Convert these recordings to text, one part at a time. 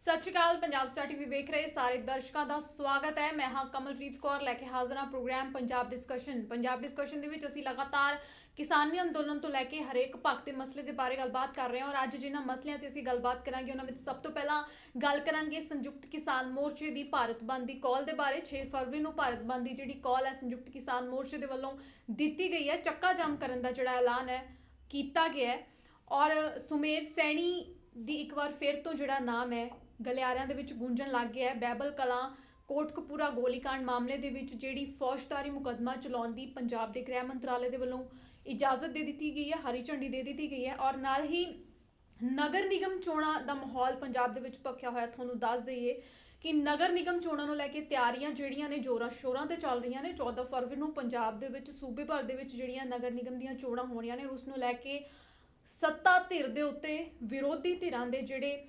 ਸਤਿ ਸ਼੍ਰੀ ਅਕਾਲ। Punjab star TV ਵੇਖ ਰਹੇ ਸਾਰੇ ਦਰਸ਼ਕਾਂ ਦਾ ਸਵਾਗਤ ਹੈ। ਮੈਂ ਹਾਂ ਕਮਲਪ੍ਰੀਤ ਕੌਰ ਲੈ ਕੇ ਹਾਜ਼ਰ ਹਾਂ ਪ੍ਰੋਗਰਾਮ ਪੰਜਾਬ ਡਿਸਕਸ਼ਨ ਦੇ ਵਿੱਚ ਅਸੀਂ ਲਗਾਤਾਰ ਕਿਸਾਨੀ ਅੰਦੋਲਨ ਤੋਂ ਲੈ ਕੇ ਹਰੇਕ ਪੱਖ ਦੇ ਮਸਲੇ ਦੇ ਬਾਰੇ ਗੱਲਬਾਤ ਕਰ ਰਹੇ ਹਾਂ ਔਰ ਅੱਜ ਜਿਨ੍ਹਾਂ ਮਸਲਿਆਂ ਤੇ ਅਸੀਂ ਗੱਲਬਾਤ ਕਰਾਂਗੇ ਉਹਨਾਂ ਵਿੱਚ ਸਭ ਤੋਂ ਪਹਿਲਾਂ ਗੱਲ ਕਰਾਂਗੇ ਸੰਯੁਕਤ ਕਿਸਾਨ ਮੋਰਚੇ ਦੀ ਭਾਰਤ ਬੰਦ ਦੀ ਕਾਲ ਦੇ ਬਾਰੇ। 6 ਫਰਵਰੀ ਨੂੰ ਭਾਰਤ ਬੰਦ ਦੀ ਜਿਹੜੀ ਕਾਲ ਹੈ ਸੰਯੁਕਤ ਕਿਸਾਨ ਮੋਰਚੇ ਦੇ ਵੱਲੋਂ ਦਿੱਤੀ ਗਈ ਹੈ। ਚੱਕਾ ਜਾਮ ਕਰਨ ਦਾ ਜਿਹੜਾ ਐਲਾਨ ਹੈ ਕੀਤਾ ਗਿਆ ਹੈ ਔਰ ਸੁਮੇਧ ਸੈਣੀ ਦੀ ਇੱਕ ਵਾਰ ਫਿਰ ਤੋਂ ਜਿਹੜਾ ਨਾਮ ਹੈ ਗਲਿਆਰਿਆਂ ਦੇ ਵਿੱਚ ਗੂੰਜਣ ਲੱਗ ਗਿਆ ਹੈ। ਬਹਿਬਲ ਕਲਾਂ ਕੋਟਕਪੂਰਾ ਗੋਲੀकांड ਮਾਮਲੇ ਦੇ ਵਿੱਚ ਜਿਹੜੀ ਫੌਜਦਾਰੀ ਮੁਕੱਦਮਾ ਚਲਾਉਣ ਦੀ ਪੰਜਾਬ ਦੇ ਗ੍ਰਹਿ ਮੰਤਰਾਲੇ ਦੇ ਵੱਲੋਂ ਇਜਾਜ਼ਤ ਦੇ ਦਿੱਤੀ ਗਈ ਹੈ, ਹਰੀ ਝੰਡੀ ਦੇ ਦਿੱਤੀ ਗਈ ਹੈ ਔਰ ਨਾਲ ਹੀ ਨਗਰ ਨਿਗਮ ਚੋਣਾਂ ਦਾ ਮਾਹੌਲ ਪੰਜਾਬ ਦੇ ਵਿੱਚ ਭਖਿਆ ਹੋਇਆ। ਤੁਹਾਨੂੰ ਦੱਸ ਦਈਏ ਕਿ ਨਗਰ ਨਿਗਮ ਚੋਣਾਂ ਨੂੰ ਲੈ ਕੇ ਤਿਆਰੀਆਂ ਜਿਹੜੀਆਂ ਨੇ ਜ਼ੋਰਾਂ ਸ਼ੋਰਾਂ ਤੇ ਚੱਲ ਰਹੀਆਂ ਨੇ। 14 ਫਰਵਰੀ ਨੂੰ ਪੰਜਾਬ ਦੇ ਵਿੱਚ ਸੂਬੇ ਭਰ ਦੇ ਵਿੱਚ ਜਿਹੜੀਆਂ ਨਗਰ ਨਿਗਮ ਦੀਆਂ ਚੋਣਾਂ ਹੋਣੀਆਂ ਨੇ ਉਸ ਨੂੰ ਲੈ ਕੇ ਸੱਤਾ ਧਿਰ ਦੇ ਉੱਤੇ ਵਿਰੋਧੀ ਧਿਰਾਂ ਦੇ ਜਿਹੜੇ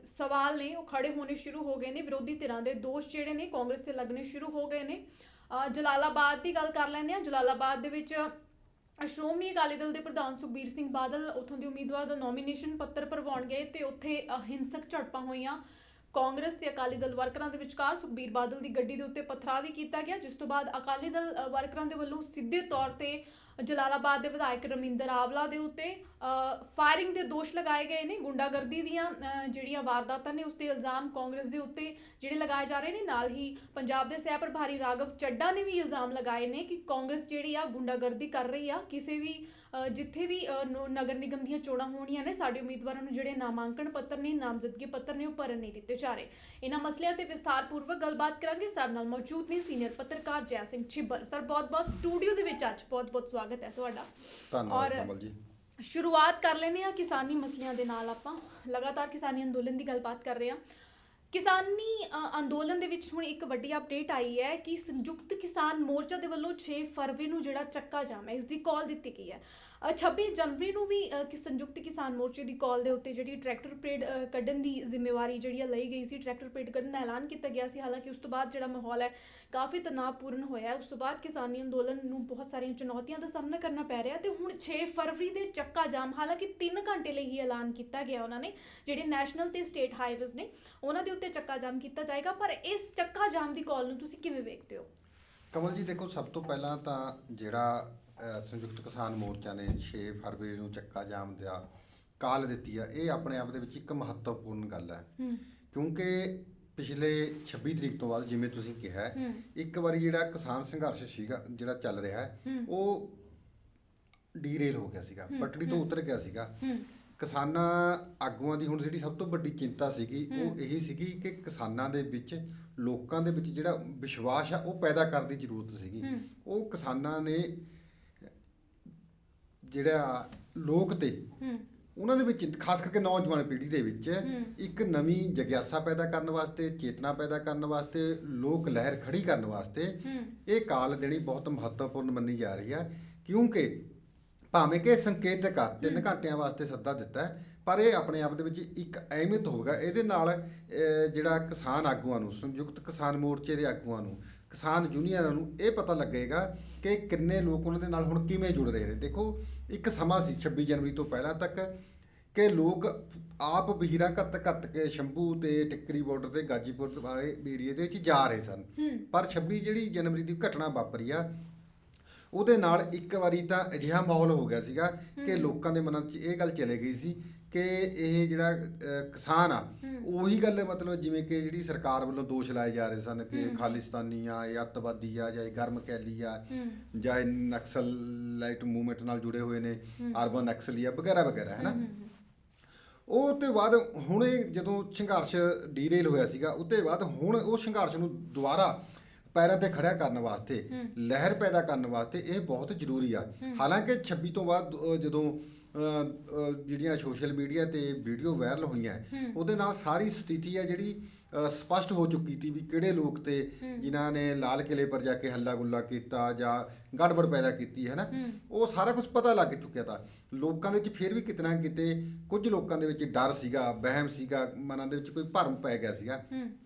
ਸਵਾਲ ਨੇ ਉਹ ਖੜੇ ਹੋਣੇ ਸ਼ੁਰੂ ਹੋ ਗਏ ਨੇ। ਵਿਰੋਧੀ ਧਿਰਾਂ ਦੇ ਦੋਸ਼ ਜਿਹੜੇ ਨੇ ਕਾਂਗਰਸ ਤੇ ਲੱਗਣੇ ਸ਼ੁਰੂ ਹੋ ਗਏ ਨੇ। ਜਲਾਲਾਬਾਦ ਦੀ ਗੱਲ ਕਰ ਲੈਂਦੇ ਹਾਂ। ਜਲਾਲਾਬਾਦ ਦੇ ਵਿੱਚ ਸ਼੍ਰੋਮਣੀ ਅਕਾਲੀ ਦਲ ਦੇ ਪ੍ਰਧਾਨ ਸੁਖਬੀਰ ਸਿੰਘ ਬਾਦਲ ਉੱਥੋਂ ਦੇ ਉਮੀਦਵਾਰ ਦਾ ਨੋਮੀਨੇਸ਼ਨ ਪੱਤਰ ਭਰਵਾਉਣ ਗਏ ਤੇ ਉੱਥੇ ਹਿੰਸਕ ਝੜਪਾਂ ਹੋਈਆਂ ਕਾਂਗਰਸ ਤੇ ਅਕਾਲੀ ਦਲ ਵਰਕਰਾਂ ਦੇ ਵਿਚਕਾਰ। ਸੁਖਬੀਰ ਬਾਦਲ ਦੀ ਗੱਡੀ ਦੇ ਉੱਤੇ ਪਥਰਾਅ ਵੀ ਕੀਤਾ ਗਿਆ ਜਿਸ ਤੋਂ ਬਾਅਦ ਅਕਾਲੀ ਦਲ ਵਰਕਰਾਂ ਦੇ ਵੱਲੋਂ ਸਿੱਧੇ ਤੌਰ ਤੇ ਜਲਾਲਾਬਾਦ ਦੇ ਵਿਧਾਇਕ ਰਮਿੰਦਰ ਆਵਲਾ ਦੇ ਉੱਤੇ ਫਾਇਰਿੰਗ ਦੇ ਦੋਸ਼ ਲਗਾਏ ਗਏ ਨੇ। ਗੁੰਡਾਗਰਦੀ ਦੀਆਂ ਜਿਹੜੀਆਂ ਵਾਰਦਾਤਾਂ ਨੇ ਉਸ ਤੇ ਇਲਜ਼ਾਮ ਕਾਂਗਰਸ ਦੇ ਉੱਤੇ ਜਿਹੜੇ ਲਗਾਏ ਜਾ ਰਹੇ ਨੇ। ਨਾਲ ਹੀ ਪੰਜਾਬ ਦੇ ਸਹਿ ਪ੍ਰਭਾਰੀ ਰਾਘਵ ਚੱਡਾ ਨੇ ਵੀ ਇਲਜ਼ਾਮ ਲਗਾਏ ਨੇ ਕਿ ਕਾਂਗਰਸ ਜਿਹੜੀ ਆ ਗੁੰਡਾਗਰਦੀ ਕਰ ਰਹੀ ਆ। ਕਿਸੇ ਵੀ ਜਿੱਥੇ ਵੀ ਨਗਰ ਨਿਗਮ ਦੀਆਂ ਚੋਣਾਂ ਹੋਣੀਆਂ ਨੇ ਸਾਡੇ ਉਮੀਦਵਾਰਾਂ ਨੂੰ ਜਿਹੜੇ ਨਾਮਾਂਕਣ ਪੱਤਰ ਨੇ ਨਾਮਜ਼ਦਗੀ ਪੱਤਰ ਨੇ ਉਹ ਭਰਨ ਨਹੀਂ ਦਿੱਤੇ ਜਾ ਰਹੇ। ਇਹਨਾਂ ਮਸਲਿਆਂ ਤੇ ਵਿਸਥਾਰਪੂਰਵਕ ਗੱਲਬਾਤ ਕਰਾਂਗੇ। ਸਾਡੇ ਨਾਲ ਮੌਜੂਦ ਨੇ ਸੀਨੀਅਰ ਪੱਤਰਕਾਰ ਜੈ ਸਿੰਘ ਛਿੱਬਰ। ਸਰ ਬਹੁਤ-ਬਹੁਤ ਸਟੂਡੀਓ ਦੇ ਵਿੱਚ ਅੱਜ ਬਹੁਤ-ਬਹੁਤ ਸਵਾਗਤ ਹੈ ਤੁਹਾਡਾ। ਧੰਨਵਾਦ ਕਮਲ ਜੀ। ਸ਼ੁਰੂਆਤ ਕਰ ਲੈਂਦੇ ਹਾਂ ਕਿਸਾਨੀ ਮਸਲਿਆਂ ਦੇ ਨਾਲ। ਆਪਾਂ ਲਗਾਤਾਰ ਕਿਸਾਨੀ ਅੰਦੋਲਨ ਦੀ ਗੱਲਬਾਤ ਕਰ ਰਹੇ ਹਾਂ। ਕਿਸਾਨੀ ਅੰਦੋਲਨ ਦੇ ਵਿੱਚ ਹੁਣ ਇੱਕ ਵੱਡੀ ਅਪਡੇਟ ਆਈ ਹੈ ਕਿ ਸੰਯੁਕਤ ਕਿਸਾਨ ਮੋਰਚਾ ਦੇ ਵੱਲੋਂ 6 ਫਰਵਰੀ ਨੂੰ ਜਿਹੜਾ ਚੱਕਾ ਜਾਮ ਹੈ ਇਸ ਦੀ ਕਾਲ ਦਿੱਤੀ ਗਈ ਹੈ। 26 ਜਨਵਰੀ ਨੂੰ ਵੀ ਸੰਯੁਕਤ ਕਿਸਾਨ ਮੋਰਚੇ ਦੀ ਕਾਲ ਦੇ ਉੱਤੇ ਜਿਹੜੀ ਟਰੈਕਟਰ ਪਰੇਡ ਕੱਢਣ ਦੀ ਜ਼ਿੰਮੇਵਾਰੀ ਜਿਹੜੀ ਲਈ ਗਈ ਸੀ। ਟਰੈਕਟਰ ਪਰੇਡ ਕੱਢਣ ਦਾ ਐਲਾਨ ਕੀਤਾ ਗਿਆ ਸੀ। ਹਾਲਾਂਕਿ ਉਸ ਤੋਂ ਬਾਅਦ ਜਿਹੜਾ ਮਾਹੌਲ ਹੈ ਕਾਫੀ ਤਣਾਅਪੂਰਨ ਹੋਇਆ। ਉਸ ਤੋਂ ਬਾਅਦ ਕਿਸਾਨੀ ਅੰਦੋਲਨ ਨੂੰ ਬਹੁਤ ਸਾਰੀਆਂ ਚੁਣੌਤੀਆਂ ਦਾ ਸਾਹਮਣਾ ਕਰਨਾ ਪੈ ਰਿਹਾ ਤੇ ਹੁਣ 6 ਫਰਵਰੀ ਦੇ ਚੱਕਾ ਜਾਮ ਹਾਲਾਂਕਿ 3 ਘੰਟੇ ਲਈ ਹੀ ਐਲਾਨ ਕੀਤਾ ਗਿਆ। ਉਹਨਾਂ ਨੇ ਜਿਹੜੇ ਨੈਸ਼ਨਲ ਤੇ ਸਟੇਟ ਹਾਈਵੇਜ਼ ਨੇ ਉਹਨਾਂ ਦੇ ਉੱਤੇ ਚੱਕਾ ਜਾਮ ਕੀਤਾ ਜਾਏਗਾ। ਪਰ ਇਸ ਚੱਕਾ ਜਾਮ ਦੀ ਕਾਲ ਨੂੰ ਤੁਸੀਂ ਕਿਵੇਂ ਵੇਖਦੇ ਹੋ? ਕਮਲ ਜੀ ਦੇਖੋ, ਸਭ ਤੋਂ ਪਹਿਲਾਂ ਤਾਂ ਜਿਹੜਾ ਸੰਯੁਕਤ ਕਿਸਾਨ ਮੋਰਚਾ ਨੇ 6 ਫਰਵਰੀ ਨੂੰ ਚੱਕਾ ਜਾਮ ਦਾ ਕਾਲ ਦਿੱਤੀ ਆ, ਇਹ ਆਪਣੇ ਆਪ ਦੇ ਵਿੱਚ ਇੱਕ ਮਹੱਤਵਪੂਰਨ ਗੱਲ ਹੈ। ਕਿਉਂਕਿ ਪਿਛਲੇ 26 ਤਰੀਕ ਤੋਂ ਬਾਅਦ ਜਿਵੇਂ ਤੁਸੀਂ ਕਿਹਾ ਇੱਕ ਵਾਰੀ ਜਿਹੜਾ ਕਿਸਾਨ ਸੰਘਰਸ਼ ਸੀਗਾ ਜਿਹੜਾ ਚੱਲ ਰਿਹਾ ਹੈ ਉਹ ਡੀਰੇਲ ਹੋ ਗਿਆ ਸੀਗਾ, ਪਟੜੀ ਤੋਂ ਉਤਰ ਗਿਆ ਸੀਗਾ। ਕਿਸਾਨਾਂ ਆਗੂਆਂ ਦੀ ਹੁਣ ਜਿਹੜੀ ਸਭ ਤੋਂ ਵੱਡੀ ਚਿੰਤਾ ਸੀਗੀ ਉਹ ਇਹੀ ਸੀਗੀ ਕਿ ਕਿਸਾਨਾਂ ਦੇ ਵਿੱਚ ਲੋਕਾਂ ਦੇ ਵਿੱਚ ਜਿਹੜਾ ਵਿਸ਼ਵਾਸ ਆ ਉਹ ਪੈਦਾ ਕਰਨ ਦੀ ਜ਼ਰੂਰਤ ਸੀਗੀ। ਉਹ ਕਿਸਾਨਾਂ ਨੇ ਜਿਹੜਾ ਲੋਕ ਤੇ ਉਹਨਾਂ ਦੇ ਵਿੱਚ ਖਾਸ ਕਰਕੇ ਨੌਜਵਾਨ ਪੀੜ੍ਹੀ ਦੇ ਵਿੱਚ ਇੱਕ ਨਵੀਂ ਜਗਿਆਸਾ ਪੈਦਾ ਕਰਨ ਵਾਸਤੇ, ਚੇਤਨਾ ਪੈਦਾ ਕਰਨ ਵਾਸਤੇ, ਲੋਕ ਲਹਿਰ ਖੜੀ ਕਰਨ ਵਾਸਤੇ ਇਹ ਕਾਲ ਦੇਣੀ ਬਹੁਤ ਮਹੱਤਵਪੂਰਨ ਮੰਨੀ ਜਾ ਰਹੀ ਹੈ। ਕਿਉਂਕਿ ਭਾਵੇਂ ਕਿ ਸੰਕੇਤਕ ਆ 3 ਘੰਟਿਆਂ ਵਾਸਤੇ ਸੱਦਾ ਦਿੱਤਾ ਪਰ ਇਹ ਆਪਣੇ ਆਪ ਦੇ ਵਿੱਚ ਇੱਕ ਅਹਿਮੀਅਤ ਹੋਵੇਗਾ। ਇਹਦੇ ਨਾਲ ਜਿਹੜਾ ਕਿਸਾਨ ਆਗੂਆਂ ਨੂੰ, ਸੰਯੁਕਤ ਕਿਸਾਨ ਮੋਰਚੇ ਦੇ ਆਗੂਆਂ ਨੂੰ, ਕਿਸਾਨ ਯੂਨੀਅਨਾਂ ਨੂੰ ਇਹ ਪਤਾ ਲੱਗੇਗਾ ਕਿ ਕਿੰਨੇ ਲੋਕ ਉਹਨਾਂ ਦੇ ਨਾਲ ਹੁਣ ਕਿਵੇਂ ਜੁੜ ਰਹੇ ਨੇ। ਦੇਖੋ, ਇੱਕ ਸਮਾਂ ਸੀ 26 ਜਨਵਰੀ ਤੋਂ ਪਹਿਲਾਂ ਤੱਕ ਕਿ ਲੋਕ ਆਪ ਵਹੀਰਾਂ ਘੱਤ ਕੇ ਸ਼ੰਭੂ ਤੇ ਟਿੱਕਰੀ ਬਾਰਡਰ ਤੇ ਗਾਜੀਪੁਰ ਵਾਲੇ ਏਰੀਏ ਦੇ ਵਿੱਚ ਜਾ ਰਹੇ ਸਨ। ਪਰ 26 ਜਿਹੜੀ ਜਨਵਰੀ ਦੀ ਘਟਨਾ ਵਾਪਰੀ ਆ ਉਹਦੇ ਨਾਲ ਇੱਕ ਵਾਰੀ ਤਾਂ ਅਜਿਹਾ ਮਾਹੌਲ ਹੋ ਗਿਆ ਸੀਗਾ ਕਿ ਲੋਕਾਂ ਦੇ ਮਨਾਂ 'ਚ ਇਹ ਗੱਲ ਚਲੇ ਗਈ ਸੀ ਕਿ ਇਹ ਜਿਹੜਾ ਕਿਸਾਨ ਆ ਉਹੀ ਗੱਲ ਮਤਲਬ ਜਿਵੇਂ ਕਿ ਜਿਹੜੀ ਸਰਕਾਰ ਵੱਲੋਂ ਦੋਸ਼ ਲਾਏ ਜਾ ਰਹੇ ਸਨ ਕਿ ਖਾਲਿਸਤਾਨੀ ਆ ਜਾਂ ਅੱਤਵਾਦੀ ਆ ਜਾਂ ਗਰਮਕੈਲੀ ਆ ਜਾਂ ਨਕਸਲਾਈਟ ਮੂਵਮੈਂਟ ਨਾਲ ਜੁੜੇ ਹੋਏ ਨੇ, ਅਰਬਨ ਨਕਸਲੀ ਆ ਵਗੈਰਾ ਵਗੈਰਾ, ਹੈ ਨਾ। ਉਹ ਤੋਂ ਬਾਅਦ ਹੁਣ ਜਦੋਂ ਸੰਘਰਸ਼ ਡੀਰੇਲ ਹੋਇਆ ਸੀਗਾ ਉਹ ਤੋਂ ਬਾਅਦ ਹੁਣ ਉਹ ਸੰਘਰਸ਼ ਨੂੰ ਦੁਬਾਰਾ ਪੈਰਾਂ ਤੇ ਖੜਿਆ ਕਰਨ ਵਾਸਤੇ, ਲਹਿਰ ਪੈਦਾ ਕਰਨ ਵਾਸਤੇ ਇਹ ਬਹੁਤ ਜ਼ਰੂਰੀ ਆ। ਹਾਲਾਂਕਿ 26 ਤੋਂ ਬਾਅਦ ਜਦੋਂ ਜਿਹੜੀਆਂ ਸੋਸ਼ਲ ਮੀਡੀਆ ਤੇ ਵੀਡੀਓ ਵਾਇਰਲ ਹੋਈਆਂ ਉਹਦੇ ਨਾਲ ਸਾਰੀ ਸਥਿਤੀ ਹੈ ਜਿਹੜੀ ਸਪਸ਼ਟ ਹੋ ਚੁੱਕੀ ਸੀ ਵੀ ਕਿਹੜੇ ਲੋਕ ਤੇ ਜਿਨ੍ਹਾਂ ਨੇ ਲਾਲ ਕਿਲੇ ਪਰ ਜਾ ਕੇ ਹੱਲਾ ਗੁੱਲਾ ਕੀਤਾ ਜਾਂ ਗੜਬੜ ਪੈਦਾ ਕੀਤੀ ਹੈ ਨਾ, ਉਹ ਸਾਰਾ ਕੁਝ ਪਤਾ ਲੱਗ ਚੁੱਕਿਆ ਤਾਂ ਲੋਕਾਂ ਦੇ ਵਿੱਚ ਫਿਰ ਵੀ ਕਿਤੇ ਨਾ ਕਿਤੇ ਕੁਝ ਲੋਕਾਂ ਦੇ ਵਿੱਚ ਡਰ ਸੀਗਾ, ਵਹਿਮ ਸੀਗਾ, ਮਨਾਂ ਦੇ ਵਿੱਚ ਕੋਈ ਭਰਮ ਪੈ ਗਿਆ ਸੀਗਾ।